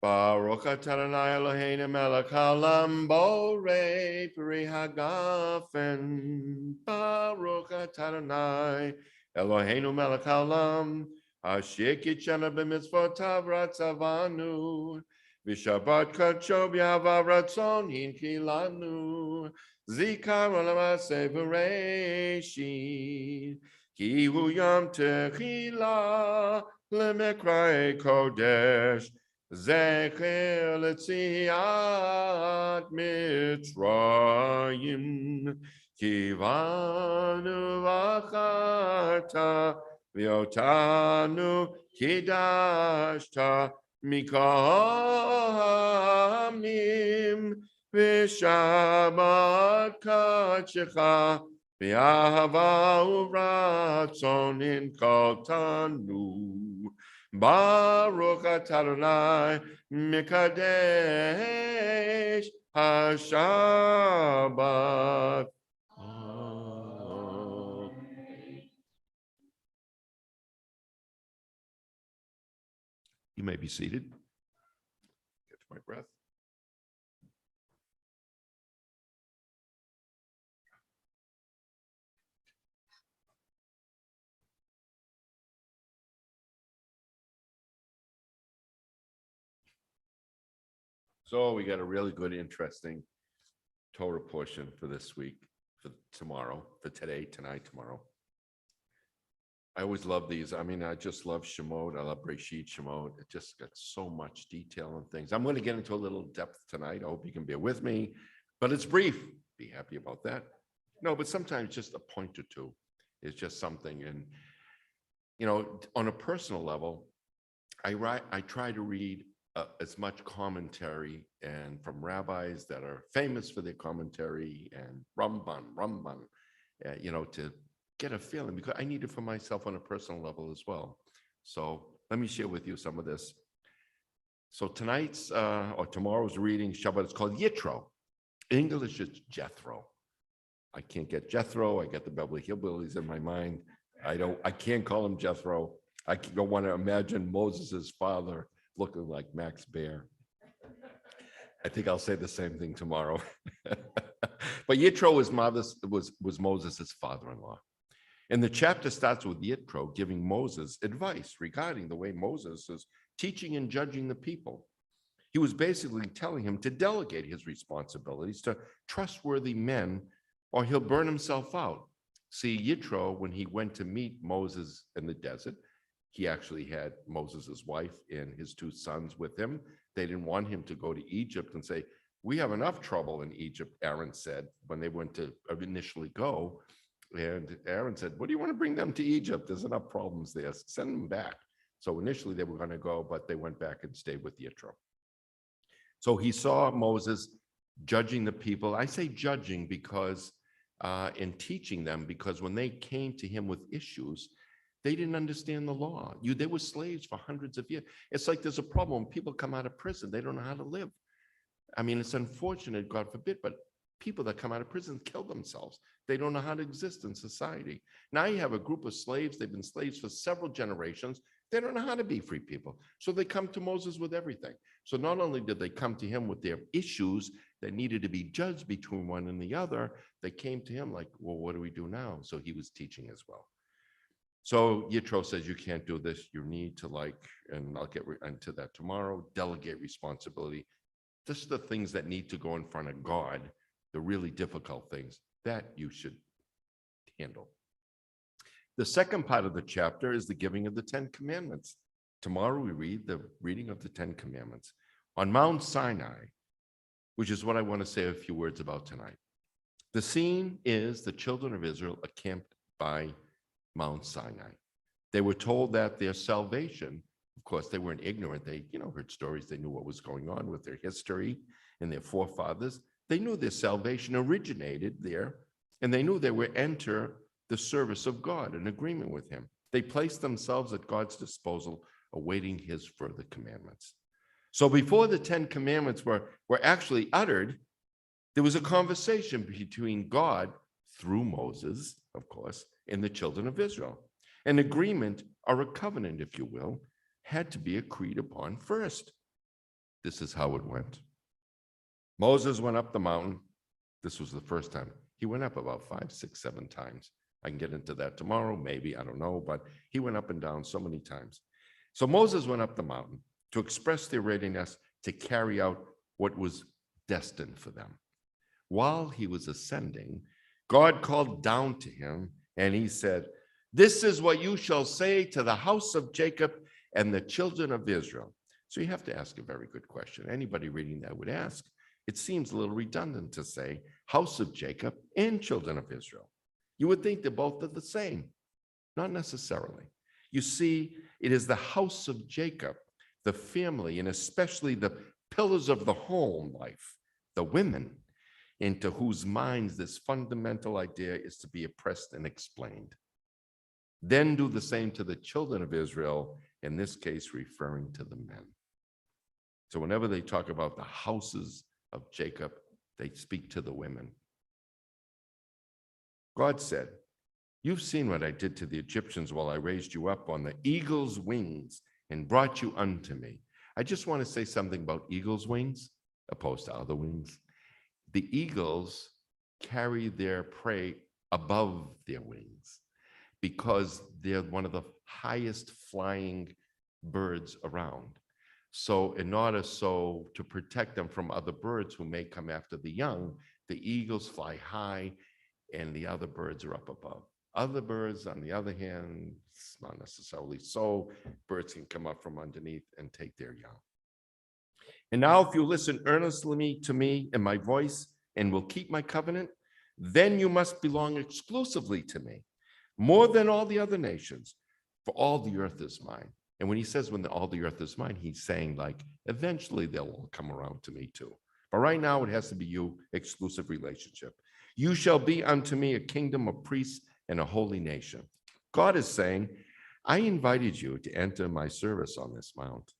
[SPEAKER 1] Baruch atah Adonai Eloheinu melech haolam borei peri hagafen. Baruch atah Adonai Eloheinu melech haolam asher kitshana b'mitzvotav ratzavanu. V'shabbat kadsho b'yahava ratzon hinkilanu zikaron l'maaseh v'reishit ki hu yom techila lemekra'ei kodesh zecher letziat Mitzrayim kivanu v'achata v'yotanu kidashta Mikamim v'shabbat kadshecha v'yahava uvratzon inkaltanu Baruch atah Adonai Mikadesh HaShabbat. You may be seated. Catch my breath. So we got a really good, interesting Torah portion for this week, for tomorrow, for today, tonight, tomorrow. I always love these. I mean, I just love Shemot. I love Breshit Shemot. It just got so much detail and things. I'm going to get into a little depth tonight. I hope you can bear with me, but it's brief. Be happy about that. No, but sometimes just a point or two is just something. And, you know, on a personal level, I try to read as much commentary and from rabbis that are famous for their commentary and Ramban, to get a feeling, because I need it for myself on a personal level as well. So let me share with you some of this. So tonight's or tomorrow's reading Shabbat is called Yitro. In English, it's Jethro. I can't get Jethro. I get the Beverly Hillbillies in my mind. I can't call him Jethro. I don't want to imagine Moses' father looking like Max Bear. I think I'll say the same thing tomorrow. But Yitro was Moses' father-in-law. And the chapter starts with Yitro giving Moses advice regarding the way Moses is teaching and judging the people. He was basically telling him to delegate his responsibilities to trustworthy men, or he'll burn himself out. See, Yitro, when he went to meet Moses in the desert, he actually had Moses' wife and his 2 sons with him. They didn't want him to go to Egypt and say, we have enough trouble in Egypt, Aaron said, when they went to initially go. And Aaron said, what do you want to bring them to Egypt? There's enough problems there. Send them back. So initially they were going to go, but they went back and stayed with Yitro. So he saw Moses judging the people. I say judging because in teaching them, because when they came to him with issues, they didn't understand the law. They were slaves for hundreds of years. It's like there's a problem when people come out of prison. They don't know how to live. I mean, it's unfortunate, God forbid, but people that come out of prison kill themselves. They don't know how to exist in society. Now you have a group of slaves. They've been slaves for several generations. They don't know how to be free people. So they come to Moses with everything. So not only did they come to him with their issues that needed to be judged between one and the other, they came to him like, well, what do we do now? So he was teaching as well. So Yitro says, you can't do this. You need to and I'll get into that tomorrow, delegate responsibility. This are the things that need to go in front of God, the really difficult things that you should handle. The second part of the chapter is the giving of the 10 commandments. Tomorrow we read the reading of the 10 commandments on Mount Sinai, which is what I want to say a few words about tonight. The scene is the children of Israel are camped by Mount Sinai. They were told that their salvation, of course, they weren't ignorant. They, heard stories. They knew what was going on with their history and their forefathers. They knew their salvation originated there, and they knew they would enter the service of God in agreement with him. They placed themselves at God's disposal, awaiting his further commandments. So before the 10 commandments were actually uttered, there was a conversation between God through Moses, of course, and the children of Israel. An agreement, or a covenant, if you will, had to be agreed upon first. This is how it went. Moses went up the mountain. This was the first time. He went up about 5, 6, 7 times. I can get into that tomorrow, maybe, I don't know, but he went up and down so many times. So Moses went up the mountain to express their readiness to carry out what was destined for them. While he was ascending, God called down to him, and he said, "This is what you shall say to the house of Jacob and the children of Israel." So you have to ask a very good question. Anybody reading that would ask. It seems a little redundant to say house of Jacob and children of Israel. You would think they're both the same. Not necessarily. You see, it is the house of Jacob, the family, and especially the pillars of the home life, the women, into whose minds this fundamental idea is to be oppressed and explained. Then do the same to the children of Israel, in this case referring to the men. So whenever they talk about the houses of Jacob, they speak to the women. God said, "You've seen what I did to the Egyptians while I raised you up on the eagle's wings and brought you unto me." I just want to say something about eagle's wings opposed to other wings. The eagles carry their prey above their wings because they're one of the highest flying birds around. So in order to protect them from other birds who may come after the young, the eagles fly high and the other birds are up above. Other birds, on the other hand, it's not necessarily so. Birds can come up from underneath and take their young. And now if you listen earnestly to me and my voice and will keep my covenant, then you must belong exclusively to me, more than all the other nations, for all the earth is mine. And when he says when all the earth is mine, he's saying like, eventually they'll all come around to me too. But right now it has to be you, exclusive relationship. You shall be unto me a kingdom of priests and a holy nation. God is saying, I invited you to enter my service on this mount.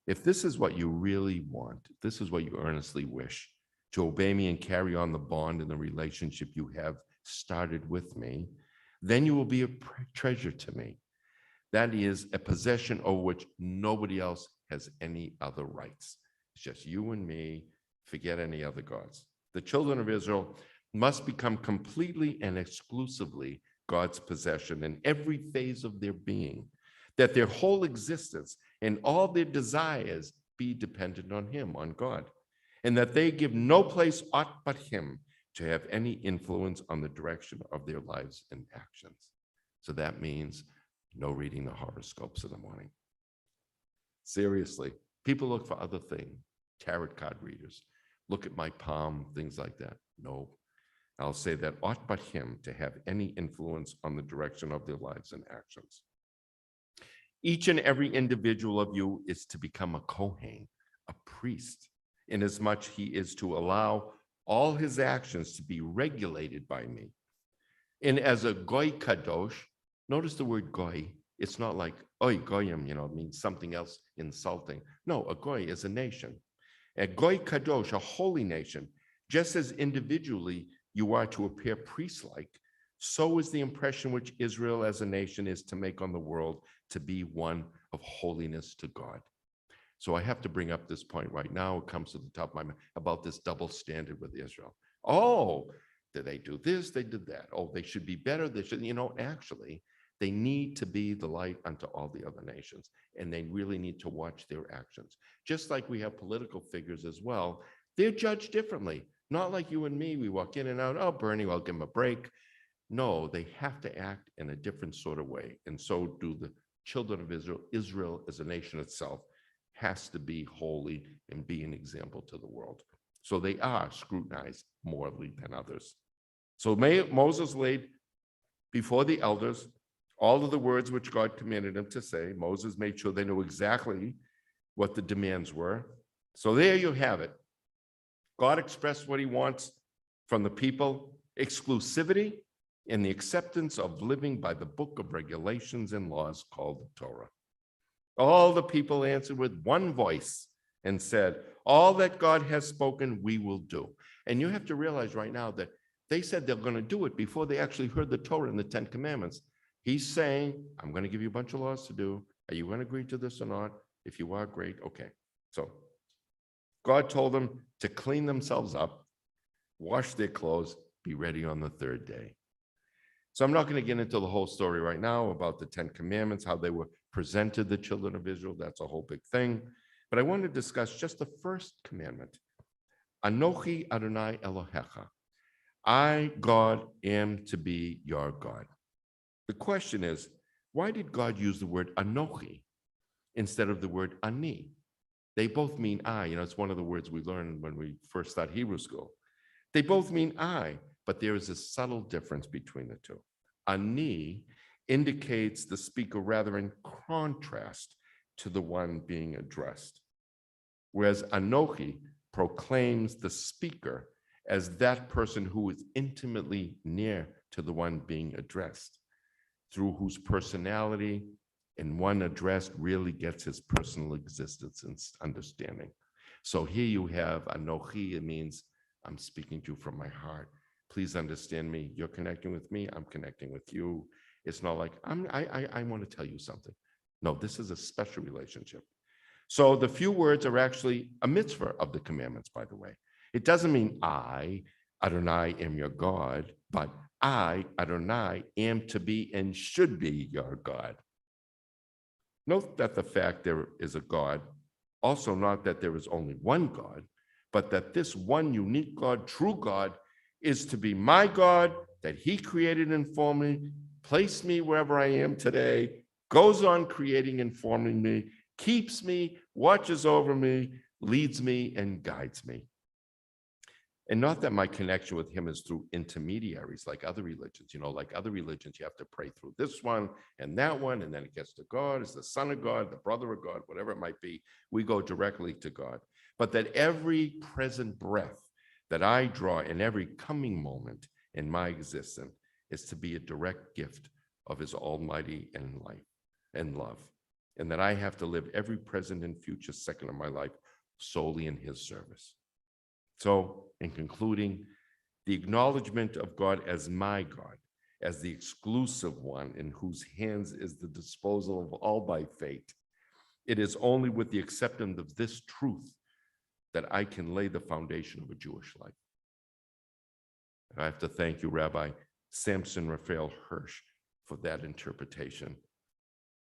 [SPEAKER 1] If this is what you really want, if this is what you earnestly wish, to obey me and carry on the bond and the relationship you have started with me, then you will be a treasure to me. That is a possession over which nobody else has any other rights. It's just you and me. Forget any other gods. The children of Israel must become completely and exclusively God's possession in every phase of their being, that their whole existence and all their desires be dependent on him, on God, and that they give no place aught but him to have any influence on the direction of their lives and actions. So that means no reading the horoscopes in the morning. Seriously, people look for other things, tarot card readers, look at my palm, things like that. No, I'll say that ought but him to have any influence on the direction of their lives and actions. Each and every individual of you is to become a Kohen, a priest, inasmuch he is to allow all his actions to be regulated by me. And as a goy kadosh, notice the word goy. It's not like oy goyim, it means something else insulting. No, a goy is a nation. A goy kadosh, a holy nation, just as individually you are to appear priest-like, so is the impression which Israel as a nation is to make on the world to be one of holiness to God. So I have to bring up this point right now. It comes to the top of my mind about this double standard with Israel. Oh, did they do this? They did that. Oh, they should be better. They should, actually, they need to be the light unto all the other nations, and they really need to watch their actions. Just like we have political figures as well, they're judged differently. Not like you and me, we walk in and out, oh, Bernie, I'll give him a break. No, they have to act in a different sort of way, and so do the children of Israel. Israel as a nation itself has to be holy and be an example to the world. So they are scrutinized morally than others. So Moses laid before the elders all of the words which God commanded him to say. Moses made sure they knew exactly what the demands were. So there you have it. God expressed what he wants from the people, exclusivity and the acceptance of living by the book of regulations and laws called the Torah. All the people answered with one voice and said, all that God has spoken, we will do. And you have to realize right now that they said they're going to do it before they actually heard the Torah and the 10 Commandments. He's saying, I'm going to give you a bunch of laws to do. Are you going to agree to this or not? If you are, great. Okay. So God told them to clean themselves up, wash their clothes, be ready on the third day. So I'm not going to get into the whole story right now about the 10 Commandments, how they were presented to the children of Israel. That's a whole big thing. But I want to discuss just the first commandment. Anochi Adonai Elohecha. I, God, am to be your God. The question is, why did God use the word Anochi instead of the word Ani? They both mean I. It's one of the words we learned when we first started Hebrew school. They both mean I, but there is a subtle difference between the two. Ani indicates the speaker rather in contrast to the one being addressed, whereas Anochi proclaims the speaker as that person who is intimately near to the one being addressed, through whose personality and one addressed really gets his personal existence and understanding. So here you have Anochi. It means I'm speaking to you from my heart. Please understand me. You're connecting with me. I'm connecting with you. It's not like I want to tell you something. No, this is a special relationship. So the few words are actually a mitzvah of the commandments, by the way. It doesn't mean I, Adonai, am your God, but I, Adonai, am to be and should be your God. Note that the fact there is a God, also not that there is only one God, but that this one unique God, true God, is to be my God, that he created and formed me, placed me wherever I am today, goes on creating and forming me, keeps me, watches over me, leads me, and guides me. And not that my connection with him is through intermediaries like other religions. Like other religions, you have to pray through this one, and then it gets to God, is the Son of God, the brother of God, whatever it might be. We go directly to God. But that every present breath that I draw in every coming moment in my existence is to be a direct gift of his almighty and life and love. And that I have to live every present and future second of my life solely in his service. So, in concluding, the acknowledgement of God as my God, as the exclusive one in whose hands is the disposal of all by fate, it is only with the acceptance of this truth that I can lay the foundation of a Jewish life. And I have to thank you, Rabbi Samson Raphael Hirsch, for that interpretation.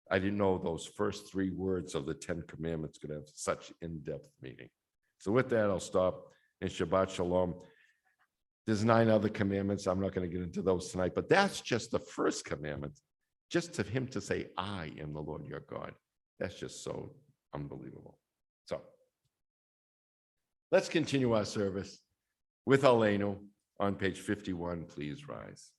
[SPEAKER 1] I didn't know those first 3 words of the 10 Commandments could have such in-depth meaning. So with that, I'll stop. And Shabbat Shalom. There's 9 other commandments. I'm not going to get into those tonight, but that's just the first commandment. Just to him to say, I am the Lord your God. That's just so unbelievable. So let's continue our service with Aleinu on page 51. Please rise.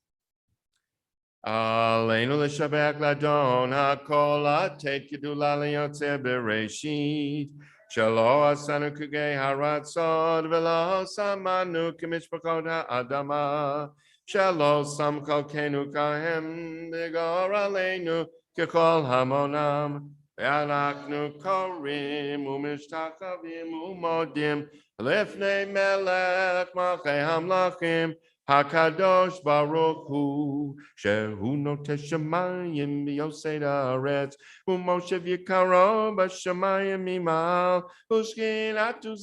[SPEAKER 1] Aleinu l'shabach ladon hakol atet gedula liyotzer bereshit. Shelo asanu kugei haratzot velo samanu k'mishpachot ha'adama. Shelo samcho kenu kahem b'gor aleinu k'chol hamonam. Ve'anachnu korim u'mishtachavim u'modim lifnei melech malchei hamlachim Hakadosh Baruch Hu Shehu Notesh Shemayim V'Yosei Haaretz U'Moshe V'Yikaro B'Shemayim Mimal U'Shkinatu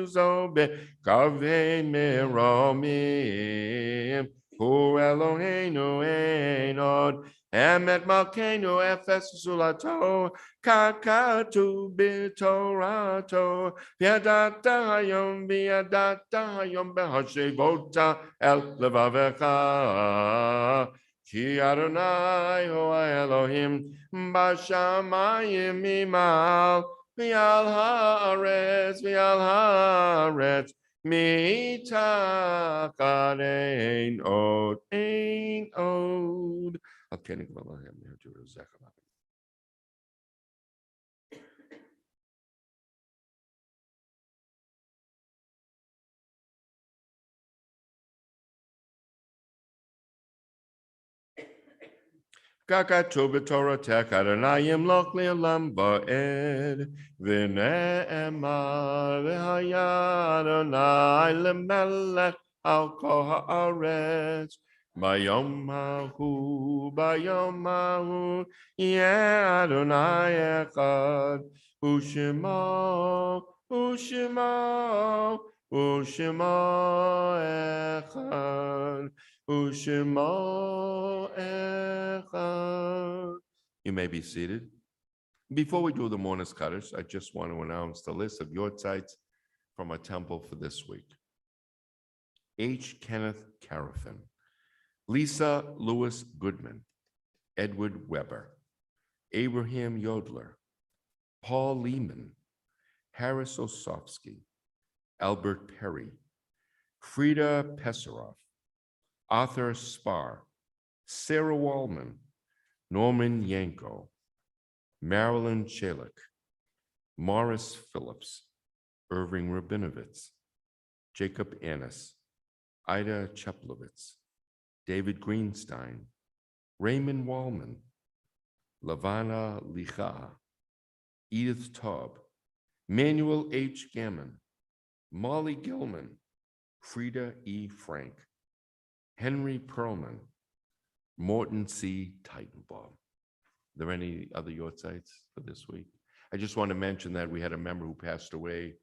[SPEAKER 1] Zo B'Kavei Meromim Hu Eloheinu Ein Od Emet Malkeinu Efes Zulato Kakatu B'Torato V'yadata hayom b'hashevota el levavecha Ki Adonai hu Elohim b'shamayim mimal V'al haaretz mitachad ein od Al kenig v'alahem ne'adur zechah. Kakatu b'Torah tech Adonayim loch le'olam ba'ed v'ne'emar v'haya Adonai lemelech al kol haaretz bayom hahu yeh Adonai echad u'shemo echad U'shemo echad. You may be seated. Before we do the mourner's kaddish, I just want to announce the list of yortzites from our temple for this week. H. Kenneth Carafin, Lisa Lewis Goodman, Edward Weber, Abraham Yodler, Paul Lehman, Harris Osofsky, Albert Perry, Frida Pesaroff, Arthur Spar, Sarah Wallman, Norman Yanko, Marilyn Chalik, Morris Phillips, Irving Rabinovitz, Jacob Annis, Ida Cheplowitz, David Greenstein, Raymond Wallman, Lavana Licha, Edith Taub, Manuel H. Gammon, Molly Gilman, Frida E. Frank, Henry Perlman, Morton C. Titanbaum. Are there any other yortzites for this week? I just want to mention that we had a member who passed away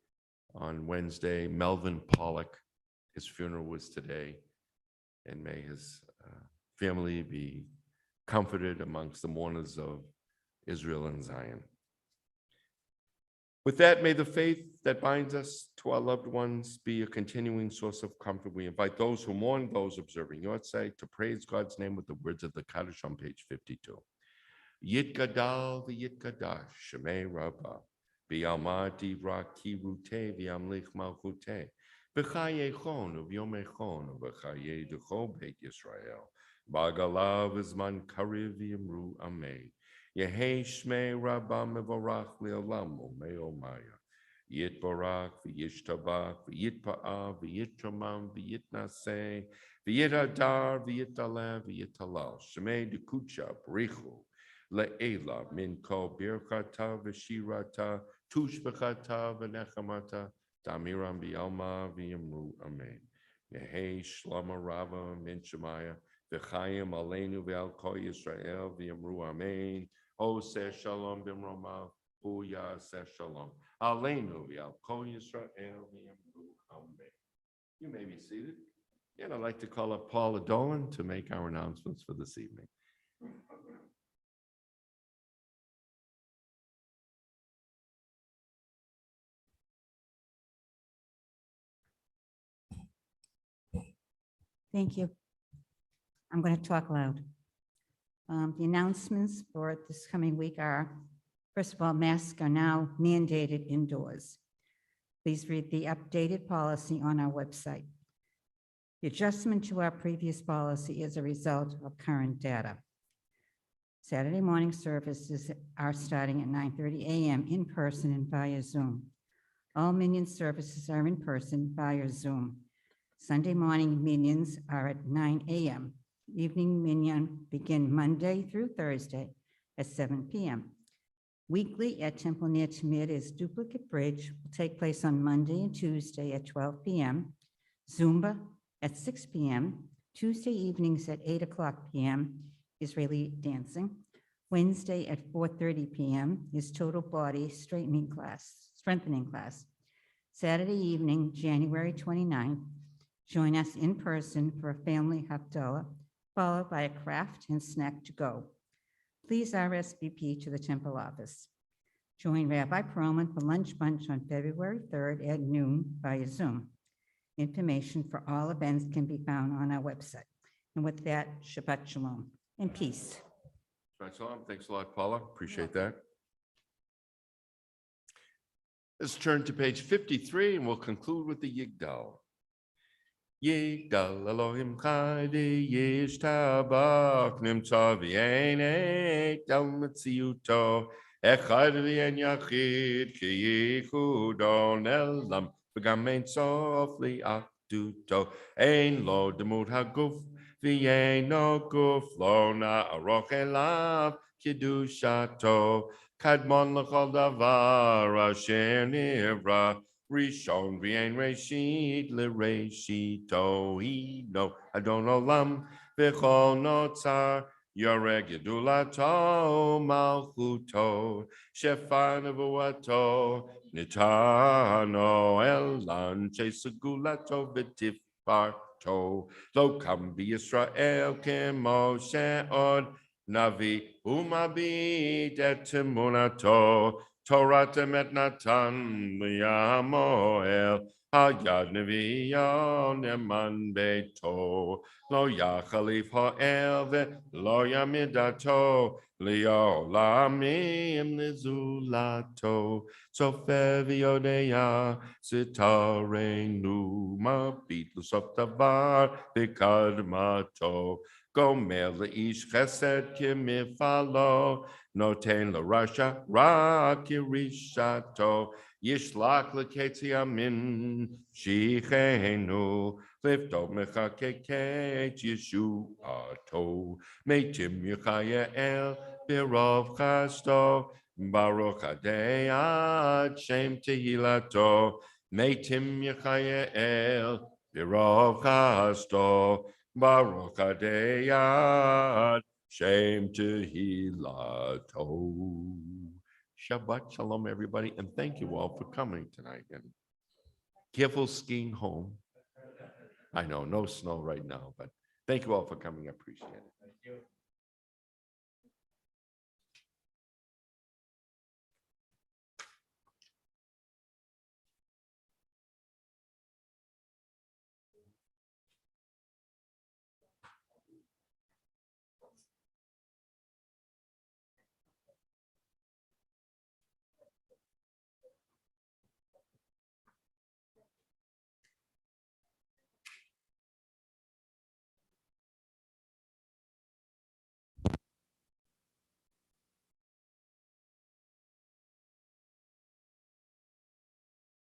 [SPEAKER 1] on Wednesday, Melvin Pollock. His funeral was today, and may his family be comforted amongst the mourners of Israel and Zion. With that, may the faith that binds us to our loved ones be a continuing source of comfort. We invite those who mourn, those observing yortzeit, to praise God's name with the words of the Kaddish on page 52. Yitgadal v'yitgadash shemei Rabbah v'yalma divra kirute v'yamlich malchute V'chayechon uv'yomechon v'chaye d'chol Beit Yisrael. B'agalav izman kariv v'yimru amei. Yehei shmei rabba mevorach le'olam u'me'omaya. Yitbarach v'yishtabach v'yitpa'a v'yitramam v'yitnaseh v'yitadar v'yitalev v'yitalal. Shmei d'kucha brichu le'ela min kol birchata v'shirata tushbechata v'nechamata Damiram Bialma V'Yamru Amen. Yehei Shlama Rava Min Shemaya V'Chayim Aleinu V'Al Kol Yisrael V'Yamru Amen. O Seh Shalom B'Mromav Hu Yaseh Shalom Aleinu V'Al Kol Yisrael V'Yamru Amen. You may be seated. And I'd like to call up Paula Dolan to make our announcements for this evening.
[SPEAKER 4] Thank you. I'm going to talk loud. The announcements for this coming week are, first of all, masks are now mandated indoors. Please read the updated policy on our website. The adjustment to our previous policy is a result of current data. Saturday morning services are starting at 9:30 a.m. in person and via Zoom. All Minion services are in person via Zoom. Sunday morning minions are at 9 a.m. Evening minion begin Monday through Thursday at 7 p.m. Weekly at Temple Ner Tamid is duplicate bridge will take place on Monday and Tuesday at 12 p.m. Zumba at 6 p.m. Tuesday evenings at 8 o'clock p.m. Israeli dancing. Wednesday at 4:30 p.m. is total body strengthening class. Saturday evening, January 29th, join us in person for a family Havdalah, followed by a craft and snack to go. Please RSVP to the temple office. Join Rabbi Perlman for lunch bunch on February 3rd at noon via Zoom. Information for all events can be found on our website. And with that, Shabbat Shalom and peace.
[SPEAKER 1] Shabbat Shalom. Thanks a lot, Paula. Appreciate that. Let's turn to page 53 and we'll conclude with the Yigdal. Yigdal Elohim Chai v'yishtabach nimtza v'yenet el metziuto echad v'yen yachid ki yichudo nelam v'gam ein sof li'achduto ein lo demut haguf v'yen no guf lo na'aroch elav kidushato kadmon l'chol davar asher nivra Rishon v'yein reshit l'reshito hino adon olam v'chol notzar yoreg gedulato malchuto shefar nevuato nitano elan chesegulato v'tifparto lo kam b'Yisrael kemo she'od navi umabit et emunato Torah temet natan liyamoel hayad neviyo neman beito lo yachalif ha'el lo yamidato liyolamim nizulato sofer v'yodeya sitarenu mabit l'sof davar v'kadmato gomer le'ish chesed kimifalo Noten la rasha rakirishato yishlach leketziamin shichenu lifto mechakeket yeshuato meitim Yechayael birov chasto baruch adei shem tehilato meitim Yechayael birov chasto baruch adei Shem Tehilato. Shabbat Shalom, everybody, and thank you all for coming tonight. And careful skiing home. I know, no snow right now, but thank you all for coming. I appreciate it.